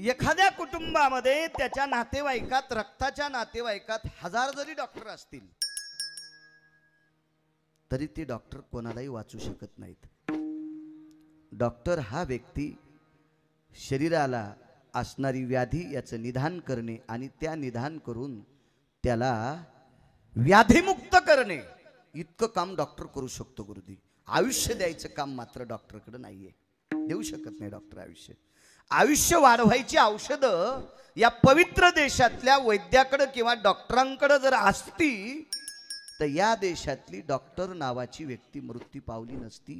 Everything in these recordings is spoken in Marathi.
एखाद्या कुटुंबामध्ये त्याच्या नातेवाईकात रक्ताच्या नातेवाईकात 1000 जरी डॉक्टर असतील तरी ते डॉक्टर कोणालाही वाचू शकत नाहीत। डॉक्टर हा व्यक्ती शरीराला असणारी व्याधी याचं निदान करणे आणि त्या निदान करून त्याला व्याधीमुक्त करणे इतकं काम डॉक्टर करू शकतो गुरुजी। आयुष्य द्यायचं काम मात्र डॉक्टरकडे नाहीये, देऊ शकत नाही डॉक्टर आयुष्य। आयुष्य वाढवायची औषधं या पवित्र देशातल्या वैद्याकडे किंवा डॉक्टरांकडे जर असती तर या देशातली डॉक्टर नावाची व्यक्ती मृत्यू पावली नसती।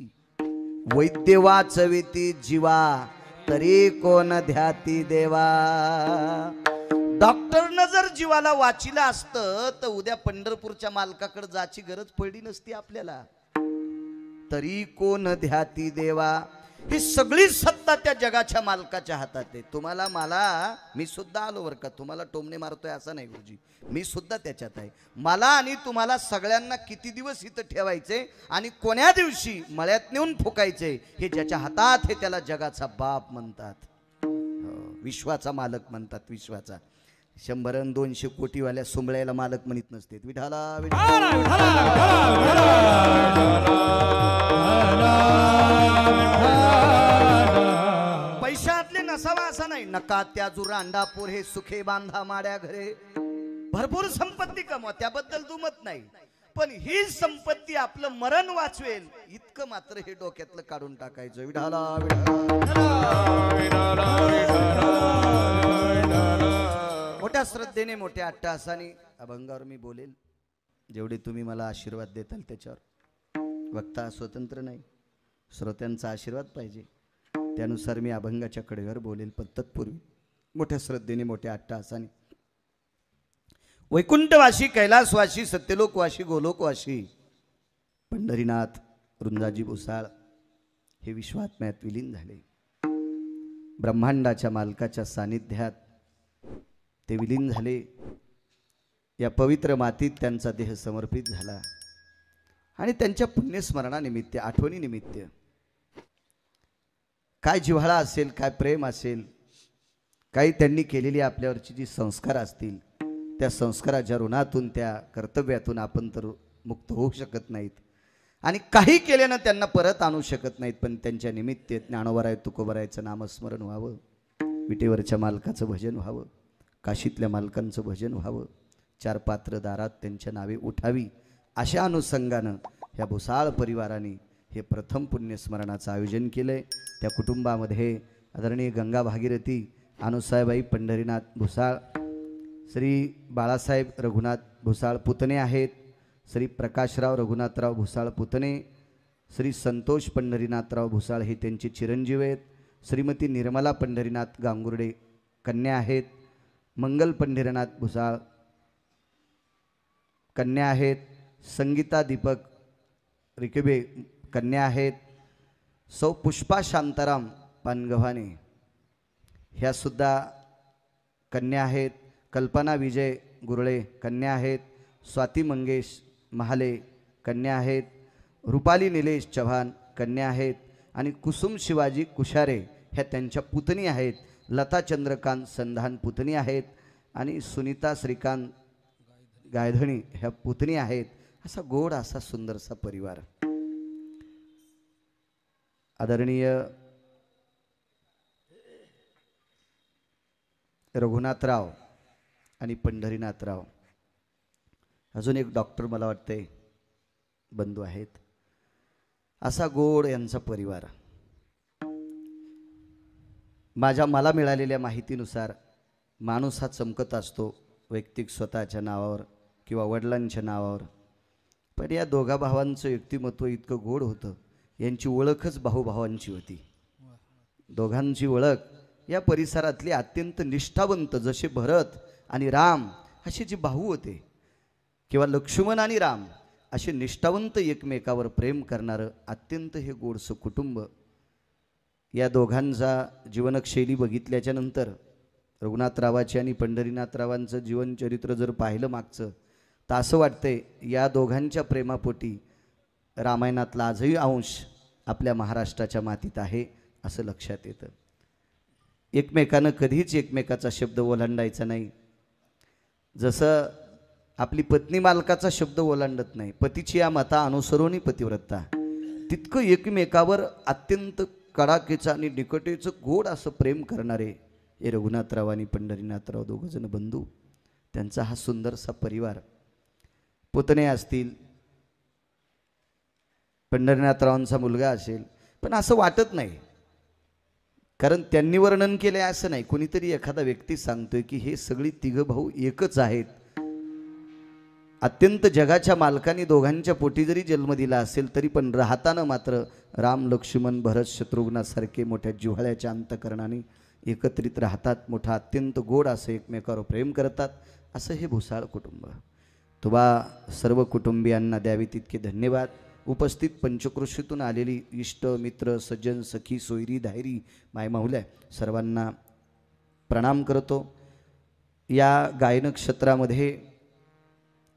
वैद्य वाचविती जीवा तरी कोण ध्याती देवा। डॉक्टरनं जर जीवाला वाचिलं असतं तर उद्या पंढरपूरच्या मालकाकडे जायची गरज पडली नसती आपल्याला। तरी कोण ध्याती देवा, ही सगळी सत्ता त्या जगाच्या मालकाच्या हातात आहे। तुम्हाला मला, मी सुद्धा आलो बर का, तुम्हाला टोमणे मारतोय असं नाही गुरुजी, मी सुद्धा त्याच्यात आहे। मला आणि तुम्हाला सगळ्यांना किती दिवस इथं ठेवायचे आणि कोण्या दिवशी मळ्यात नेऊन फुकायचे हे ज्याच्या हातात आहे त्याला जगाचा बाप म्हणतात, विश्वाचा मालक म्हणतात। विश्वाचा 100 आणि 200 कोटीवाल्या सुंबळ्याला मालक म्हणत नसते। विठाला पैशातले नसावा असा नाही, नका त्याजू रांडापूर हे सुखे बांधा माड्या घरे। भरपूर संपत्ती कमवा त्याबद्दल दुमत नाही, पण ही संपत्ती आपलं मरण वाचवेल इतकं मात्र हे डोक्यातलं काढून टाकायचं। विठाला मोठ्या श्रद्धेने मोठ्या अट्टहासाने अभंगावर मी बोलेल, जेवढे तुम्ही मला आशीर्वाद देताल त्याच्यावर। वक्ता स्वतंत्र नाही, श्रोत्यांचा आशीर्वाद पाहिजे, त्यानुसार मी अभंगाच्या कडेवर बोलेल। पण तत्पूर्वी मोठ्या श्रद्धेने मोठ्या अट्टहासाने वैकुंठवासी कैलासवासी सत्यलोकवासी गोलोकवासी पंढरीनाथ वृंदाजी भुसाळ हे विश्वात्म्यात विलीन झाले। ब्रह्मांडाच्या मालकाच्या सानिध्यात ते विलीन झाले। या पवित्र मातीत त्यांचा देह समर्पित झाला आणि त्यांच्या पुण्यस्मरणानिमित्त, आठवणीनिमित्त काय जिव्हाळा असेल, काय प्रेम असेल, काही त्यांनी केलेली आपल्यावरची जी संस्कार असतील त्या संस्काराच्या ऋणातून, त्या कर्तव्यातून आपण तर मुक्त होऊ शकत नाहीत आणि काही केल्यानं त्यांना परत आणू शकत नाहीत। पण त्यांच्या निमित्त ज्ञानोबराय तुकोबरायचं नामस्मरण व्हावं, विटेवरच्या मालकाचं भजन व्हावं, काशीतल्या मालकांचं भजन व्हावं, 4 पात्र दारात त्यांच्या नावे उठावी, अशा अनुषंगानं ह्या भुसाळ परिवाराने हे प्रथम पुण्यस्मरणाचं आयोजन केलंय। त्या कुटुंबामध्ये आदरणीय गंगा भागीरथी अनुसाहेबाई पंढरीनाथ भुसाळ, श्री बाळासाहेब रघुनाथ भुसाळ पुतणे आहेत, श्री प्रकाशराव रघुनाथराव भुसाळ पुतणे, श्री संतोष पंढरीनाथराव भुसाळ हे त्यांचे चिरंजीव आहेत, श्रीमती निर्मला पंढरीनाथ गांगुर्डे कन्या आहेत, मंगल पंढरीनाथ भुसाळ कन्या आहेत, संगीता दीपक रिकेबे कन्या आहेत, सौ पुष्पा शांताराम पानगव्हाणे ह्या सुद्धा कन्या आहेत, कल्पना विजय गुरळे कन्या आहेत, स्वाती मंगेश महाले कन्या आहेत, रुपाली निलेश चव्हाण कन्या आहेत आणि कुसुम शिवाजी कुशारे ह्या त्यांच्या पुतणी आहेत, लता चंद्रकांत संधान पुतणी आहेत आणि सुनीता श्रीकांत गायधणी ह्या पुतणी आहेत। असा गोड असा सुंदरसा परिवार। आदरणीय रघुनाथराव आणि पंढरीनाथराव, अजून एक डॉक्टर मला वाटते बंधू आहेत, असा गोड यांचा परिवार। मला मिळालेल्या माहितीनुसार माणूस हा चमकत असतो वैयक्तिक स्वतःच्या नावावर किंवा वडिलांच्या नावावर, पण या दोघा भावांचं व्यक्तिमत्व इतकं गोड होतं, यांची ओळखच भाऊभावांची होती। दोघांची ओळख या परिसरातली अत्यंत निष्ठावंत, जसे भरत आणि राम असे जे भाऊ होते किंवा लक्ष्मण आणि राम असे निष्ठावंत एकमेकावर प्रेम करणारं अत्यंत हे गोडसं कुटुंब। या दोघांचा जीवनशैली बघितल्याच्या नंतर रघुनाथरावाचे आणि पंढरीनाथरावांचं जीवनचरित्र जर पाहिलं मागचं तर असं वाटतंय या दोघांच्या प्रेमापोटी रामायणातला आजही अंश आपल्या महाराष्ट्राच्या मातीत आहे असं लक्षात येतं। एकमेकानं कधीच एकमेकाचा शब्द ओलांडायचा नाही. जसं आपली पत्नी मालकाचा शब्द ओलांडत नाही, पतीची या मता अनुसरून पतिव्रता, तितकं एकमेकावर अत्यंत कडाकेचं आणि निकटेचं गोड असं प्रेम करणारे हे रघुनाथराव आणि पंढरीनाथराव दोघंजण बंधू, त्यांचा हा सुंदरसा परिवार. पुतणे असतील, पंढरीनाथरावांचा मुलगा असेल, पण असं वाटत नाही, कारण त्यांनी वर्णन केले असं नाही. कोणीतरी एखादा व्यक्ती सांगतोय की हे सगळी तिघ भाऊ एकच आहेत. अत्यंत जगाच्या मालकाने दोघांच्या पोटी जरी जन्म दिला असेल तरी पण राहताना मात्र राम लक्ष्मण भरत शत्रुघ्नासारखे मोठ्या जिव्हाळ्याच्या अंतकरणाने एकत्रित राहतात. मोठा अत्यंत गोड असं एकमेकावर प्रेम करतात. असं हे भुसाळ कुटुंब. तुम्हा सर्व कुटुंबियांना द्यावे तितके धन्यवाद. उपस्थित पंचक्रोशीतून आलेली इष्ट मित्र सज्जन सखी सोयरी धायरी मायमाहुल्या सर्वांना प्रणाम करतो. या गायन क्षेत्रामध्ये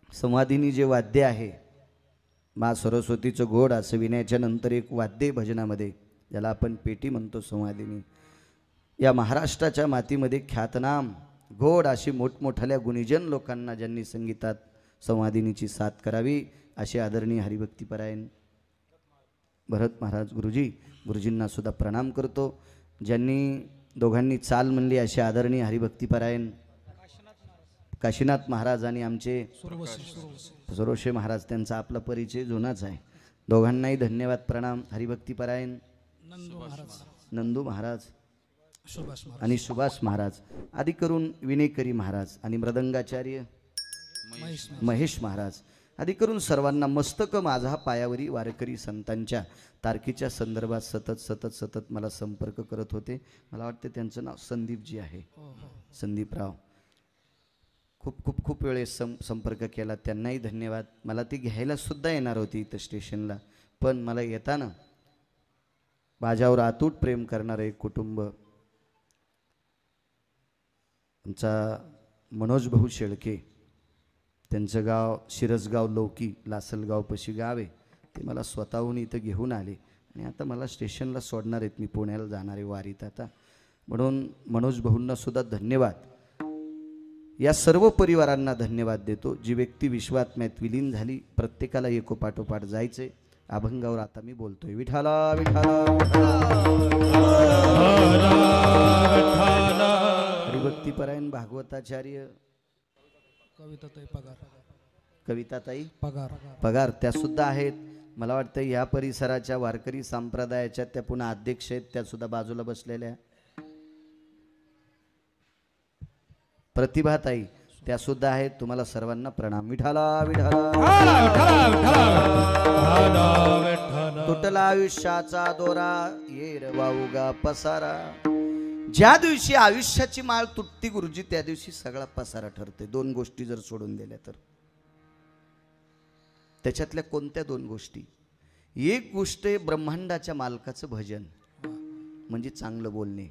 संवादिनी जे वाद्य आहे, मा सरस्वतीचं गोड असं विण्याच्या नंतर एक वाद्य भजनामध्ये ज्याला आपण पेटी म्हणतो संवादिनी, या महाराष्ट्राच्या मातीमध्ये ख्यातनाम गोड अशी मोठमोठ्या गुणीजन लोकांना ज्यांनी संगीतात संवादिनीची साथ करावी असे आदरणीय हरिभक्तीपरायण भरत महाराज गुरुजींना सुद्धा प्रणाम करतो. ज्यांनी दोघांनी चाल म्हणली असे आदरणीय हरिभक्तीपरायण काशीनाथ महाराज आणि आमचे सुरोशे महाराज, त्यांचा आपला परिचय जुनाच आहे. दोघांनाही धन्यवाद प्रणाम. हरिभक्तीपरायण नंदू महाराज आणि सुभाष महाराज, आदी करून विनेकरी महाराज आणि मृदंगाचार्य महेश महाराज, आदी करून सर्वांना मस्तक माझा पायावरी वारकरी संतांच्या तारखेच्या संदर्भात सतत मला संपर्क करत होते. मला वाटते त्यांचं नाव संदीपजी आहे, संदीपराव. खूप वेळेस संपर्क केला, त्यांनाही धन्यवाद. मला ती घ्यायला सुद्धा येणार होती इथं स्टेशनला, पण मला येताना माझ्यावर अतूट प्रेम करणारं एक कुटुंब, आमचा मनोज भाऊ शेळके, त्यांचं गाव शिरसगाव लौकी लासलगाव पशी गाव आहे, ते मला स्वतःहून इथं घेऊन आले आणि आता मला स्टेशनला सोडणार आहेत. मी पुण्याला जाणार आहे वारीत आता, म्हणून मनोज भाऊंना सुद्धा धन्यवाद. या सर्व परिवारांना धन्यवाद देतो. जी व्यक्ती विश्वात्म्यात विलीन झाली, प्रत्येकाला एकोपाठोपाठ जायचे. अभंगावर आता मी बोलतोय. विठाला विठाला हरिभक्तीपरायण भागवताचार्य कविताताई पगार त्या सुद्धा आहेत. मला वाटतं या परिसराच्या वारकरी संप्रदायाच्या त्या पुन्हा अध्यक्ष आहेत, त्या सुद्धा बाजूला बसलेल्या. प्रतिभाताई त्या सुद्धा आहेत. तुम्हाला सर्वांना प्रणाम. विठाला विठाला तुटला आयुष्याचा दोरा येर वाऊगा पसारा. ज्या दिवशी आयुष्याची माळ तुटती गुरुजी, त्या दिवशी सगळा पसारा ठरते. दोन गोष्टी जर सोडून दिल्या तर, त्याच्यातल्या कोणत्या दोन गोष्टी? एक गोष्ट आहे ब्रह्मांडाच्या मालकाचं भजन म्हणजे चांगलं बोलणे,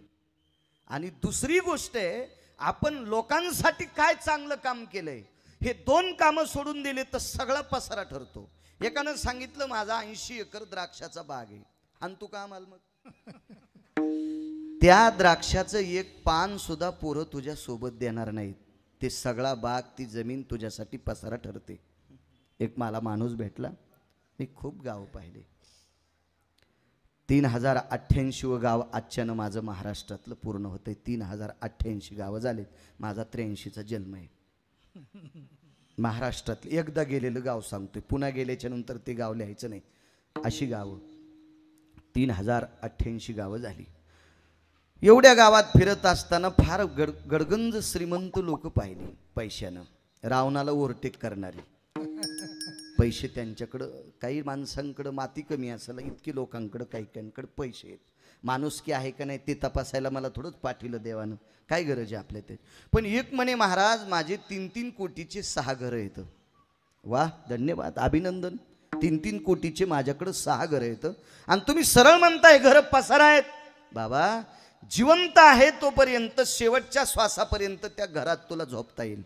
आणि दुसरी गोष्ट आहे आपण लोकांसाठी काय चांगलं काम केलंय. हे दोन कामं सोडून दिले तर सगळा पसारा ठरतो. एकानं सांगितलं माझा 80 एकर द्राक्षाचा बाग आहे, आणि तू का माल मग त्या द्राक्षाचं एक पान सुद्धा पोरं तुझ्या सोबत देणार नाहीत. ते सगळा बाग ती जमीन तुझ्यासाठी पसारा ठरते. एक मला माणूस भेटला, मी खूप गाव पाहिले. 3088 गाव आजच्यानं माझं महाराष्ट्रातलं पूर्ण होतंय. 3088 गावं झालेत. माझा 83चा जन्म आहे. महाराष्ट्रातलं एकदा गेलेलं गाव सांगतोय, पुन्हा गेल्याच्या नंतर ते गाव लिहायचं नाही. अशी गावं 3088 गावं झाली. एवढ्या गावात फिरत असताना फार गडगंज श्रीमंत लोक पाहिली. पैशानं रावणाला ओव्हरटेक करणारी. पैसे त्यांच्याकडं, काही माणसांकडं माती कमी असेल, इतकी लोकांकडं काही काहींकडं पैसे आहेत. माणुसकी आहे का नाही ते तपासायला मला थोडंच पाठीलं देवानं, काय गरज आहे आपल्या ते. पण एक म्हणे महाराज माझे 3-3 कोटीचे 6 घरं येतं. वा धन्यवाद अभिनंदन. 3-3 कोटीचे माझ्याकडं 6 घरं येतं आणि तुम्ही सरळ म्हणताय घरं पसारा आहेत. बाबा जिवंत आहे तोपर्यंत शेवटच्या श्वासापर्यंत त्या घरात तुला झोपता येईल.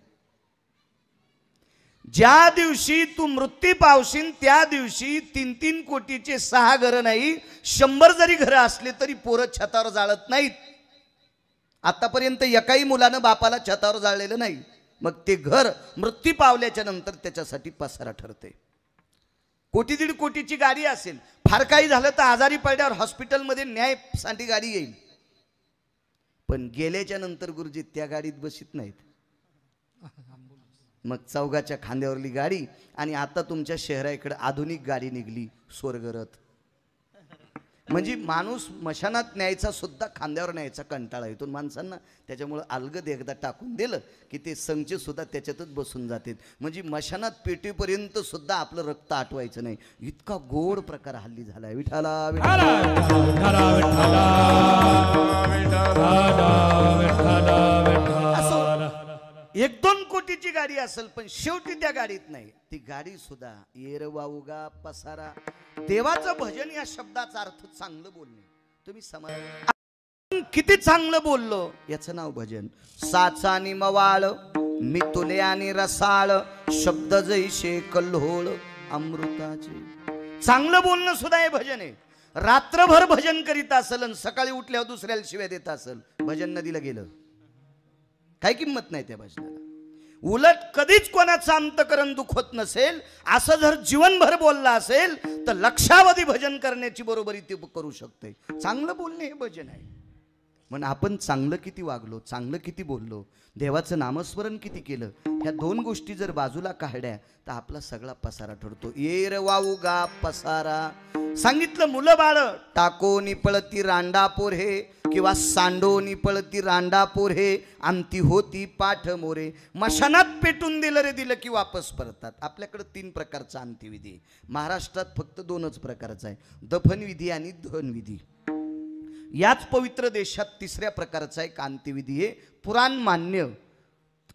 ज्या दिवशी तू मृत्यू पावशील त्या दिवशी 3-3 कोटीचे 6 घरं नाही, 100 जरी घरं असले तरी पोरं छतावर जाळत नाहीत. आतापर्यंत एकाही मुलानं बापाला छतावर जाळलेलं नाही. मग ते घर मृत्यू पावल्याच्या नंतर त्याच्यासाठी पसारा ठरते. कोटी दीड कोटीची गाडी असेल, फार काही झालं तर आजारी पडल्यावर हॉस्पिटलमध्ये न्यायसाठी गाडी येईल, पण गेल्याच्या नंतर गुरुजी त्या गाडीत बसित नाहीत. मग चौघाच्या खांद्यावरली गाडी. आणि आता तुमच्या शहराकडे आधुनिक गाडी निघली, स्वर्गरथ. म्हणजे माणूस मशानात न्यायचा सुद्धा खांद्यावर न्यायचा कंटाळा येतो माणसांना. त्याच्यामुळे अलगद एकदा टाकून दिलं की ते संच सुद्धा त्याच्यातच बसून जातात. म्हणजे मशानात पेटीपर्यंत सुद्धा आपलं रक्त आटवायचं नाही, इतका गोड प्रकार हल्ली झालाय. विठाला एक दोन कोटीची गाडी असेल, पण शेवटी त्या गाडीत नाही. ती गाडी सुद्धा येरवाउगा पसारा. देवाचं भजन या शब्दाचा अर्थ चांगलं बोलणे. तुम्ही समाज किती चांगलं बोललो याचं नाव भजन. साचा आणि मवाळ मितुले आणि रसाळ शब्द जैसे कल्होळ अमृताचे. चांगलं बोलणं सुद्धा हे भजन आहे. रात्रभर भजन करीत असेल आणि सकाळी उठल्यावर दुसऱ्याला शिव्या देत असेल, भजन नदीला गेलं, काही किंमत नाही त्या भजनाला. उलट कधीच कोणाचं अंतकरण दुखत नसेल असं जर जीवनभर बोलला असेल तर लक्षावधी भजन करण्याची बरोबरी ते करू शकते. चांगलं बोलणे हे भजन आहे. म्हणून आपण चांगलं किती वागलो, चांगलं किती बोललो, देवाचं नामस्मरण किती केलं, ह्या दोन गोष्टी जर बाजूला काढल्या तर आपला सगळा पसारा ठरतो. येर वाऊगा पसारा. सांगितलं मुलं बाळ टाकोनी पळती रांडापोर हे, किंवा सांडोनी पळती रांडापोर हे, आमती होती पाठ मोरे. मशानात पेटून दिलं रे दिलं की वापस परतात. आपल्याकडे 3 प्रकारचा अंत्यविधी आहे. महाराष्ट्रात फक्त 2च प्रकारचा आहे, दफनविधी आणि दहनविधी. याच पवित्र देशात 3ऱ्या प्रकारचा एक अंत्यविधी आहे, पुराण मान्य.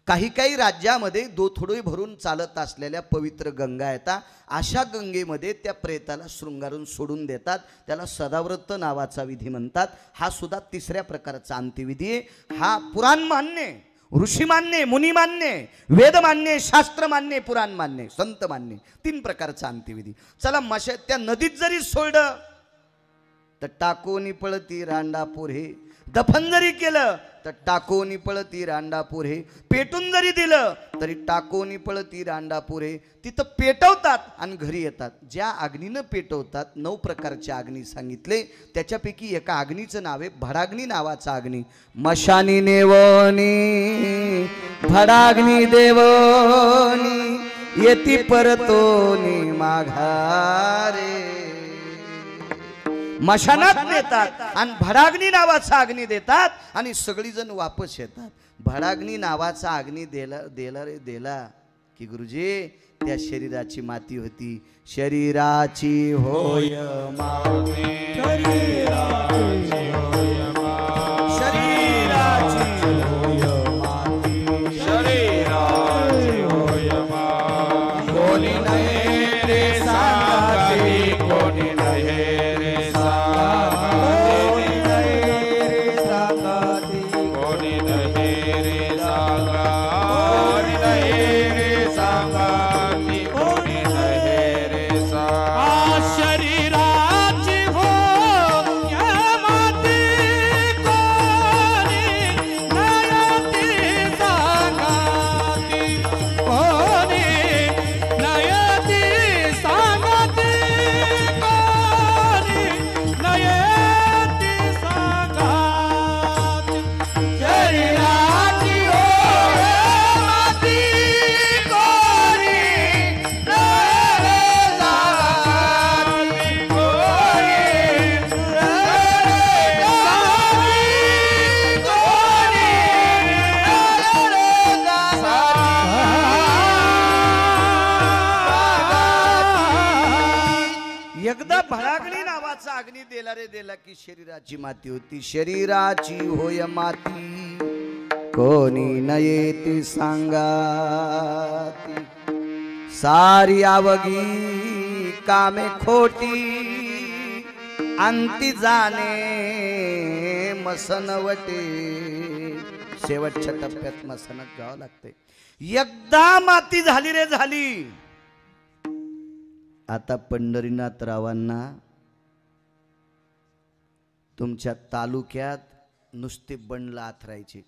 काही काही राज्यामध्ये दोथोडे भरून चालत असलेल्या पवित्र गंगा येतात. अशा गंगेमध्ये त्या प्रेताला शृंगारून सोडून देतात. त्याला सदाव्रत नावाचा विधी म्हणतात. हा सुद्धा 3ऱ्या प्रकारचा अंत्यविधी आहे. हा पुराण मान्य, ऋषी मान्य, मुनी मान्य, वेद मान्य, शास्त्र मान्य, पुराण मान्य, संत मान्य. 3 प्रकारचा अंत्यविधी. चला त्या नदीत जरी सोडलं तर टाकोनी पळती रांडापूर हे. दफन जरी केलं तर टाकोनी पळती रांडापूर हे. पेटून जरी दिलं तरी टाकोनी पळती रांडापूर हे. तिथं पेटवतात आणि घरी येतात. ज्या अग्नीनं पेटवतात 9 प्रकारच्या अग्नी सांगितले. त्याच्यापैकी एका अग्नीचं नाव आहे भडाग्नी नावाचा अग्नी. मशानी नेवनी भडाग्नी देवनी येती परतोनी माघारे. मशानात देतात आणि भडाग्नी नावाचा अग्नी देतात आणि सगळीजण वापस येतात. भडाग्नी नावाचा अग्नी दिला की गुरुजी त्या शरीराची माती होती. शरीराची होय माती, शरीराची होय माती, शरीराची होय माती, शरीराची होय माती. कोणी नाही रे सांगाती, कोणी नाही दिला की शरीराची माती होती. शरीराची होय माती कोणी न येते सांगाती. सारी आवगी कामे खोटी अंती जाणे मसनवटे. शेवटच्या टप्प्यात मसनात जावं लागते. एकदा माती झाली रे झाली. आता पंढरीनाथ रावांना तुमच्या तालुक्यात नुसते बनला आथरायचे,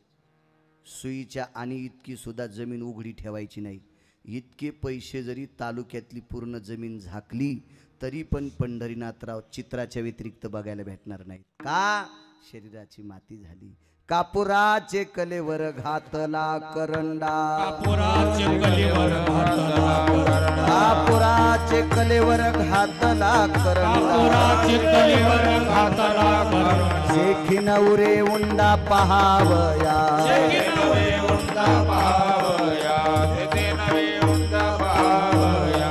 सुईच्या आणि इतकी सुद्धा जमीन उघडी ठेवायची नाही. इतके पैसे जरी तालुक्यातली पूर्ण जमीन झाकली तरी पण पंढरीनाथराव चित्राच्या व्यतिरिक्त बघायला भेटणार नाही. का? शरीराची माती झाली. कापुराचे कलेवर घातला करंडा, कापुराचे कलेवर घातला करंडा, कापुराचे कलेवर घातला करंडा, कापुराचे कलेवर घातला करंडा. शेखी नवरे उंडा पहावया, शेखी नवरे उंडा पहावया, शेखी नवरे उंडा पहावया.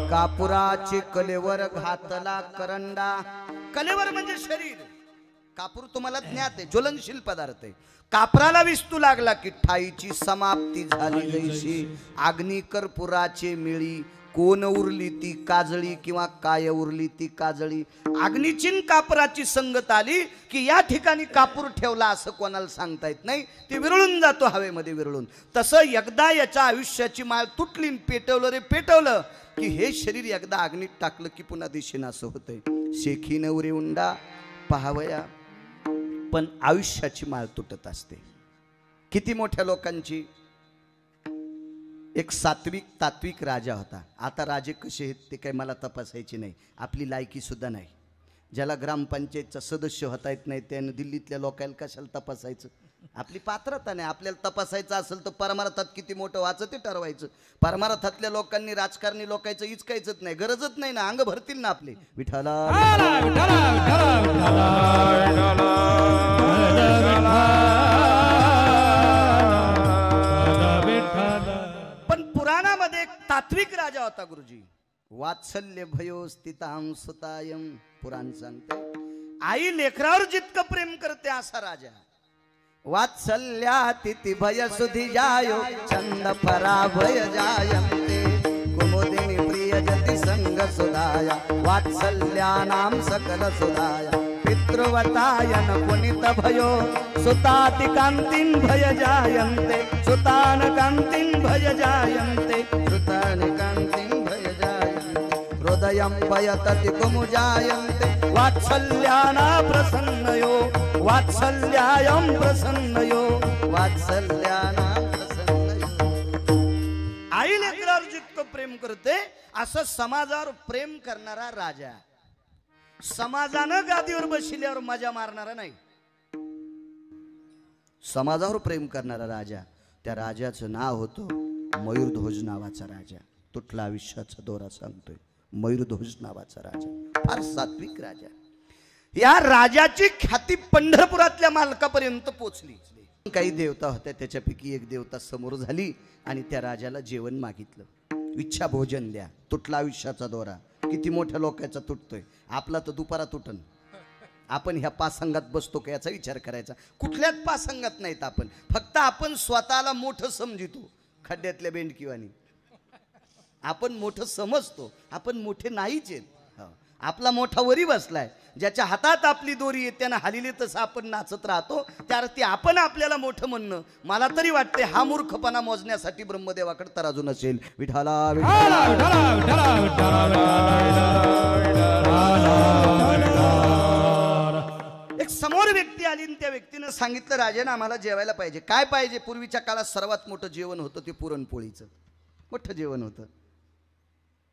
कापुराचे कलेवर घातला करंडा. कलेवर म्हणजे शरीर. कापूर तुम्हाला ज्ञात आहे, ज्वलनशील पदार्थ आहे. कापराला विस्तू लागला की ठाईची समाप्ती झाली जैशी. अग्नी कर्पुराचे मिळी, कोण उरली ती काजळी किंवा काय उरली ती काजळी. अग्नीची कापराची संगत आली की या ठिकाणी कापूर ठेवला असं कोणाला सांगता येत नाही, ते विरळून जातो हवेमध्ये विरळून. तसं एकदा याच्या आयुष्याची माळ तुटली, पेटवलं रे पेटवलं की हे शरीर एकदा अग्नीत टाकलं की पुन्हा दिशेनं असं होतंय. शेखी नवरे उंडा पहावया, पण आयुष्याची माळ तुटत असते. किती मोठ्या लोकांची. एक सात्विक तात्विक राजा होता. आता राजे कसे आहेत ते काही मला तपासायचे नाही, आपली लायकी सुद्धा नाही. ज्याला ग्रामपंचायतचा सदस्य होता येत नाही त्यानं दिल्लीतल्या लोकांना कशाला तपासायचं? आपली पात्रता नाही. आपल्याला तपासायचं असेल तर परमार्थात किती मोठं व्हायचं ते ठरवायचं. परमार्थातल्या लोकांनी राजकारणी लोकांचं इचकायचंच नाही, गरजच नाही ना, अंग भरतील ना आपले. विठाला पण पुराणामध्ये एक तात्विक राजा होता गुरुजी. वात्सल्य भयो स्थितां सुतायम. पुराण सांगते आई लेकरावर जितकं प्रेम करते असा राजा. वात्सल्यातिथि भय सुधि जायो, चंद पराभय जायन्ते. कुमुदिनी प्रिय जति संग सुधाया, वात्सल्यानां सकल सुधाया. पितृवतायन पुनित भयो, सुताति कांतिं भय जायन्ते. सुतान कांतिं भय जायन्ते, सुतान कांतिं भय जायन्ते. हृदयं भयतति कुमुजायन्ते. वात्सल्याना प्रसन्नयो, वात्सल्यायं प्रसन्नयो, वात्सल्याना प्रसन्नयो. आई लेकरावर जितकं प्रेम करते असं समाजावर प्रेम करणारा राजा. समाजानं गादीवर बसल्यावर मजा मारणारा नाही, समाजावर प्रेम करणारा राजा. त्या राजाचं नाव होतं मयूरध्वज नावाचा राजा. तुटला आयुष्याचा दोरा सांगतोय, मयूरध्वज नावाचा राजा. फार सात्विक राजा. या राजाची ख्याती पंढरपुरातल्या मालकापर्यंत पोचली. काही देवता होत्या, त्याच्यापैकी एक देवता समोर झाली आणि त्या राजाला जेवण मागितलं. इच्छा भोजन द्या. तुटला आयुष्याचा दोरा. किती मोठ्या लोकांचा तुटतोय, आपला तर दुपारा तुटन. आपण ह्या पासंगात बसतो का याचा विचार करायचा. कुठल्याच पासंगात नाहीत आपण. फक्त आपण स्वतःला मोठं समजितो, खड्ड्यातल्या बेंडकीवानी. आपण मोठं समजतो, आपण मोठे नाहीच आहेत. आपला मोठा वरी बसलाय, ज्याच्या हातात आपली दोरी आहे त्यानं हालिले तसं आपण नाचत राहतो. त्याअर्थी आपण आपल्याला मोठं म्हणणं, मला तरी वाटते हा मूर्खपणा मोजण्यासाठी ब्रह्मदेवाकडे तराजू नसेल. विठाला एक समोर व्यक्ती आली आणि त्या व्यक्तीनं सांगितलं, राजाने आम्हाला जेवायला पाहिजे. काय पाहिजे? पूर्वीच्या काळात सर्वात मोठं जेवण होतं ते पुरणपोळीचं. मोठं जेवण होतं.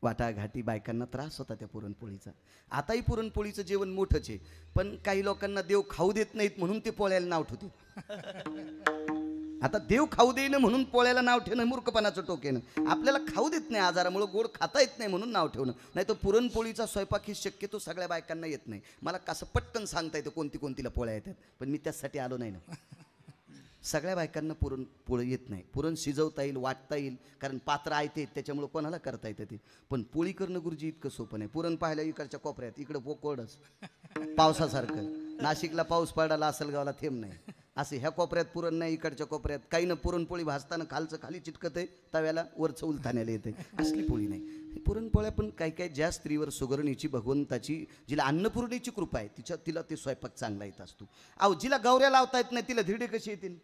वाटाघाटी बायकांना त्रास होता त्या पुरणपोळीचा. आताही पुरणपोळीचं जेवण मोठंच आहे, पण काही लोकांना देव खाऊ देत नाहीत म्हणून ते पोळ्याला नाव ठेवते. आता देव खाऊ देईन म्हणून पोळ्याला नाव ठेवणं मूर्खपणाचं टोकेनं. आपल्याला खाऊ देत नाही आजारामुळे, गोड खाता येत नाही म्हणून नाव ठेवणं. नाही तर पुरणपोळीचा स्वयंपाक ही शक्यतो सगळ्या बायकांना येत नाही. मला कसं पटकन सांगता येतं कोणती कोणतीला पोळ्या येतात, पण मी त्यासाठी आलो नाही ना. सगळ्या बायकांना पुरणपोळी येत नाही. पुरण शिजवता येईल, वाटता येईल, कारण पात्र आयते त्याच्यामुळे कोणाला करता येतं ते. पण पोळी करणं गुरुजी इतकं सोपं नाही. पुरण पाहायला इकडच्या कोपऱ्यात, इकडं पोकोडच पावसासारखं. नाशिकला पाऊस पडला, लासलगावला थेंब नाही. असं ह्या कोपऱ्यात पुरण नाही, इकडच्या कोपऱ्यात काही ना. पुरणपोळी भाजताना खालचं खाली चिटकत आहे तव्याला, वरचं उलथाण्याला येते. असली पोळी नाही. पुरणपोळ्या पण काही काही ज्या स्त्रीवर सुगरणीची, भगवंताची, जिला अन्नपूर्णेची कृपा आहे, तिला ते स्वयंपाक चांगला येत असतो. अहो जिला गौऱ्या लावता येत नाही तिला धिरडे कसे येतील?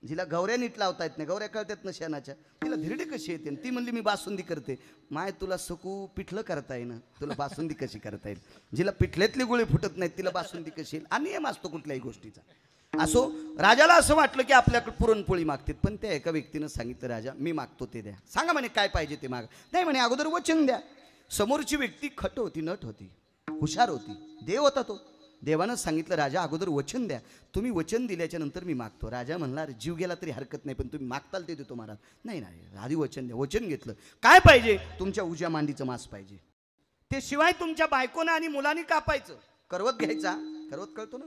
जिला गौऱ्या नीट लावता येत नाही, गौऱ्या कळतात ना शेणाच्या, तिला धिरडी कशी येते? ती म्हणली मी बासुंदी करते. माय तुला सकू पिठलं करता येईन, तुला बासुंदी कशी करता येईल? जिला पिठल्यातली गोळी फुटत नाहीत तिला बासुंदी कशी येईल? अनियम असतो कुठल्याही गोष्टीचा. असो, राजाला असं वाटलं की आपल्याकडे पुरणपोळी मागतात, पण त्या एका व्यक्तीनं सांगितलं, राजा मी मागतो ते द्या. सांगा म्हणे काय पाहिजे ते माग. नाही म्हणे अगोदर वचन द्या. समोरची व्यक्ती खट होती, नट होती, हुशार होती, देव होता तो. देवानं सांगितलं राजा अगोदर वचन द्या, तुम्ही वचन दिल्याच्या नंतर मी मागतो. राजा म्हणला जीव गेला तरी हरकत नाही, पण तुम्ही मागताल ते देतो महाराज. नाही नाही आधी वचन द्या. वचन घेतलं. काय पाहिजे? तुमच्या उज्या मांडीचं मांस पाहिजे. ते शिवाय तुमच्या बायकोनं आणि मुलांनी कापायचं. करवत घ्यायचा, करवत कळतो ना,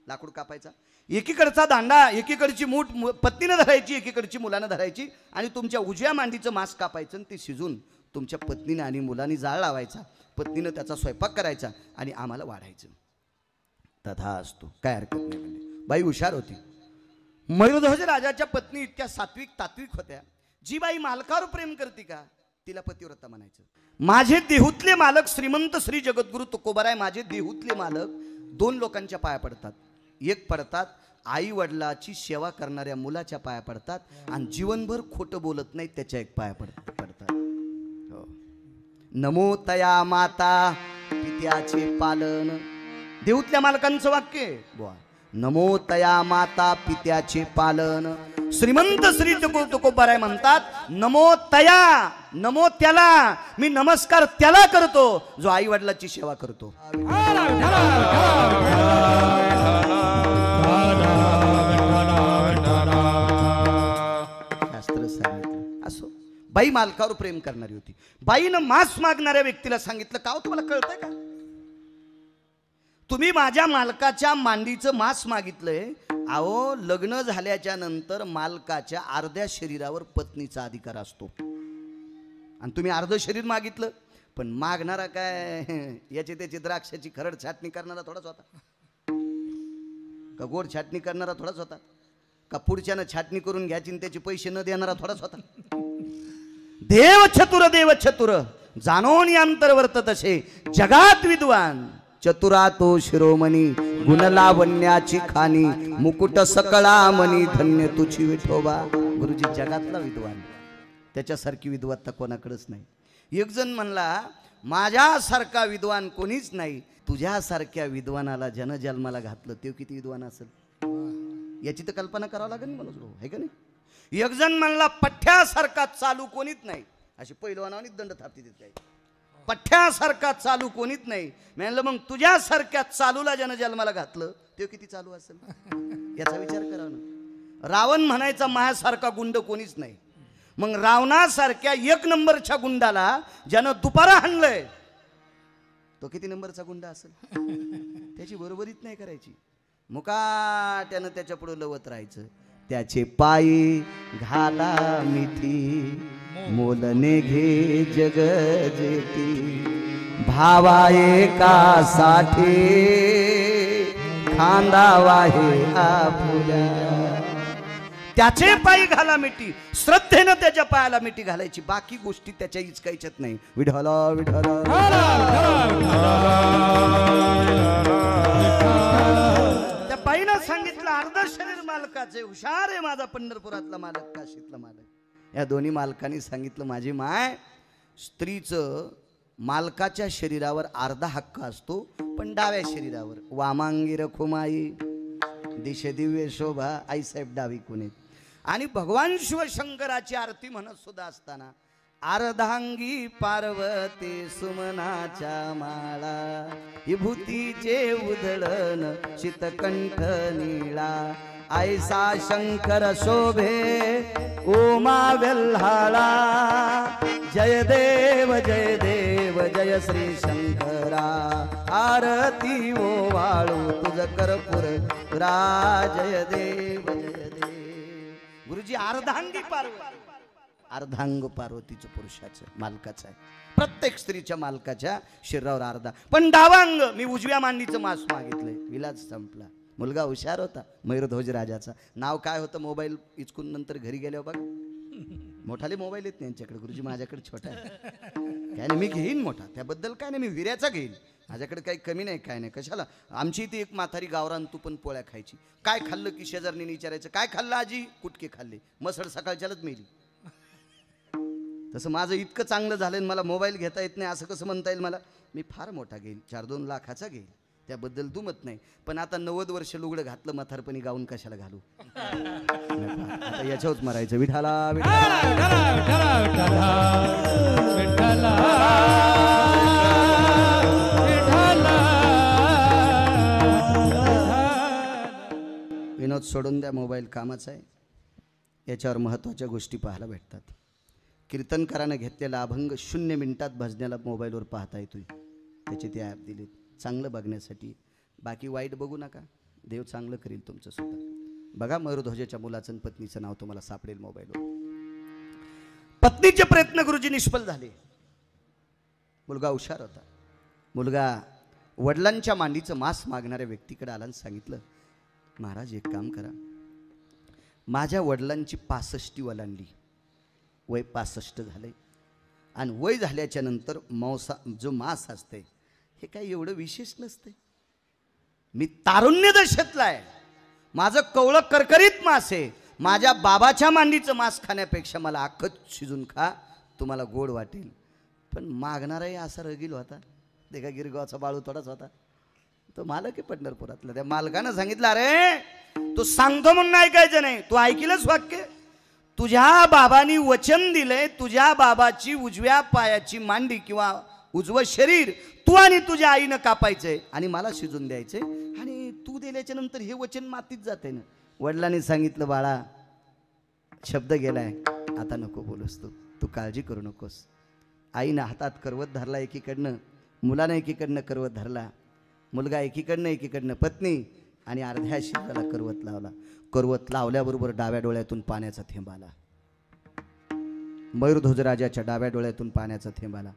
लाकूड कापायचा. एकीकडचा दांडा, एकीकडची मूठ पत्नीनं धरायची, एकीकडची मुलानं धरायची आणि तुमच्या उजव्या मांडीचं मांस कापायचं आणि ते शिजून तुमच्या पत्नीनं आणि मुलांनी जाळ लावायचा. पत्नीनं त्याचा स्वयंपाक करायचा आणि आम्हाला वाढायचं. तथा असतो, काय हरकत नाही म्हणजे. बाई हुशार होती. मयूरध्वज राजाच्या पत्नी इतक्या सात्विक तात्विक होत्या. जी बाई मालकावर प्रेम करते का तिला पतिव्रता म्हणायचं. माझे देहूतले मालक श्रीमंत श्री जगद्गुरु तुकोबाराय माझे देहूतले मालक 2 लोकांच्या पाया पडतात. एक पडतात आई वडिलाची सेवा करणाऱ्या मुलाच्या पाया पडतात आणि जीवनभर खोटं बोलत नाही त्याच्या एक पाया पडतात. हो. नमो तया माता पित्याचे पालन. देऊतल्या मालकांचं वाक्य बुवा. नमो तया माता पित्याचे पालन. श्रीमंत श्री तुकोबाराय म्हणतात नमो तया, नमो त्याला, मी नमस्कार त्याला करतो जो आई वडिलाची सेवा करतो. शास्त्र सांगितलं. असो, बाई मालकावर प्रेम करणारी होती. बाईनं मांस मागणाऱ्या व्यक्तीला सांगितलं का तुम्हाला कळतंय का, तुम्ही माझ्या मालकाच्या मांडीचं मांस मागितलंय. अहो लग्न झाल्याच्या नंतर मालकाच्या अर्ध्या शरीरावर पत्नीचा अधिकार असतो आणि तुम्ही अर्ध शरीर मागितलं. पण मागणारा काय याची त्याची द्राक्षाची खरड छाटणी करणारा थोडाच होता का, गोड छाटणी करणारा थोडाच होता का, पुढच्यानं छाटणी करून घ्यायची आणि त्याचे पैसे न देणारा थोडाच होता. देव चतुर जाणून अंतर वर्तत असे जगात विद्वान. चतुरातो शिरोमणी गुणलावण्याची खाणी मुकुट सकळा मनी धन्य तुझी विठोबा. गुरुजी जगातला विद्वान, त्याच्यासारखी विद्वत्ता कोणाकडेच नाही. एक जण म्हणला माझ्यासारखा विद्वान कोणीच नाही. तुझ्यासारख्या विद्वानाला जनजन्माला घातलं ते किती विद्वान असेल याची तर कल्पना करावं लागेल मला, आहे का नाही. एक जण म्हणला पठ्यासारखा चालू कोणीच नाही. अशी पहिलवानाने दंड थापती देत काही. पठ्यासारखा चालू कोणीच नाही. म्हणलं मग तुझ्यासारख्या चालूला जन्माला घातलं ते किती चालू असेल याचा विचार करा ना. रावण म्हणायचा माझ्यासारखा गुंड कोणीच नाही. मग रावणासारख्या 1 नंबरच्या गुंडाला ज्यानं दुपारा हाणलंय तो किती नंबरचा गुंडा असेल. त्याची बरोबरीच नाही करायची. मुकाट्यानं त्याच्या पुढे लवत राहायचं. त्याचे पायी घाला मिठी मोलने घे जग जेती भावा एका साठी खांदा वाहे आपुल्या. त्याचे पायी घाला मिठी, श्रद्धेनं त्याच्या पायाला मिठी घालायची. बाकी गोष्टी त्याच्या इचकायच्यात नाही. विठला विठला त्या बाईनं सांगितलं अर्ध शरीर मालकाचे. हुशार आहे माझा पंढरपुरातला मालक, काशीतला मालक. या दोन्ही मालकांनी सांगितलं माझी माय, स्त्रीचं मालकाच्या शरीरावर अर्धा हक्क असतो पण डाव्या शरीरावर. वामांगी रखुमाई दिशे दिव्य शोभा आईसाहेब डावी कुणी. आणि भगवान शिवशंकराची आरती म्हणत सुद्धा असताना अर्धांगी पार्वती सुमनाच्या माळा विभूतीचे उधळण चितकंठ नीळा ऐसा शंकर शोभे उमा वेल्हाळा. जय देव जय श्री शंकरा आरती ओ वाळू तुझ कर्पूर जय देव जय देव. गुरुजी अर्धांगी पार्वती, अर्धांग पार्वतीचं पुरुषाचं मालकाचं आहे. प्रत्येक स्त्रीच्या मालकाच्या शरीरावर अर्धा. पण डावांग मी उजव्या मांडीचं मांस मागितलंय. विलास संपला. मुलगा हुशार होता मयूरध्वज राजाचा. नाव काय होतं मोबाईल इचकून नंतर घरी गेल्यावर बघा. मोठाले मोबाईल येत नाही यांच्याकडे. गुरुजी माझ्याकडे छोटा आहे. काय नाही, मी घेईन मोठा, त्याबद्दल काय नाही, मी विऱ्याचा घेईन, माझ्याकडे काही कमी नाही, काय नाही. कशाला, आमची इथे एक म्हातारी गावरान तूपन पोळ्या खायची. काय खाल्लं की शेजारनी विचारायचं, काय खाल्लं आजी? कुटके खाल्ले. मसड सकाळच्यालाच मेली. तसं माझं इतकं चांगलं झालं मला मोबाईल घेता येत नाही असं कसं म्हणता येईल मला? मी फार मोठा घेईल, 4-2 लाखाचा घेईल, त्याबद्दल दुमत नाही. पण आता 90 वर्ष लुगडं घातलं म्हातारपणी गाऊन कशाला घालू? आता याच्यावरच मरायचं. विठाला विनोद सोडून द्या, मोबाईल कामाचा आहे. याच्यावर महत्त्वाच्या गोष्टी पाहायला भेटतात. कीर्तनकारानं घेतलेला अभंग 0 मिनिटात भजण्याला मोबाईलवर पाहता येतोय. त्याचे ते ॲप दिलेत चांगलं बघण्यासाठी. बाकी वाईट बघू नका, देव चांगलं करील तुमचं सुद्धा. बघा, मयूरध्वजाच्या मुलाचं आणि पत्नीचं नाव तुम्हाला सापडेल मोबाईलवर. पत्नीचे प्रयत्न गुरुजी निष्फळ झाले. मुलगा हुशार होता. मुलगा वडिलांच्या मांडीचं मांस मागणाऱ्या व्यक्तीकडे आला आणि सांगितलं, महाराज एक काम करा, माझ्या वडिलांची 65 ओलांडली, वय 65 झालंय, आणि वय झाल्याच्या नंतर जो मांस असते हे काही एवढं विशेष नसते. मी तारुण्य दशेतला आहे, माझं कवळं करकरीत मांस आहे. माझ्या बाबाच्या मांडीचं मांस खाण्यापेक्षा मला अख्खं शिजून खा, तुम्हाला गोड वाटेल. पण मागणाराही असा रगील होता. ते का गिरगावचा बाळू थोडाच होता, तो मालक आहे पंढरपुरातला. त्या मालकानं सांगितलं, अरे तू सांगतो म्हणून ऐकायचं नाही, तू ऐकलंच वाक्य. तुझ्या बाबांनी वचन दिलंय, तुझ्या बाबाची उजव्या पायाची मांडी किंवा उजवं शरीर तू आणि तुझ्या आईनं कापायचंय आणि मला शिजून द्यायचंय, आणि तू दिल्याच्या नंतर हे वचन मातीत जाते ना. वडिलांनी सांगितलं, बाळा शब्द गेलाय, आता नको बोलूस, तू काळजी करू नकोस. आईनं हातात करवत धरला एकीकडनं, मुलानं एकीकडनं करवत धरला. मुलगा एकीकडनं पत्नी, आणि अर्ध्या शरीराला करवत लावला. करवत लावल्याबरोबर डाव्या डोळ्यातून पाण्याचा थेंब आला. मयूरध्वजराजाच्या डाव्या डोळ्यातून पाण्याचा थेंब आला.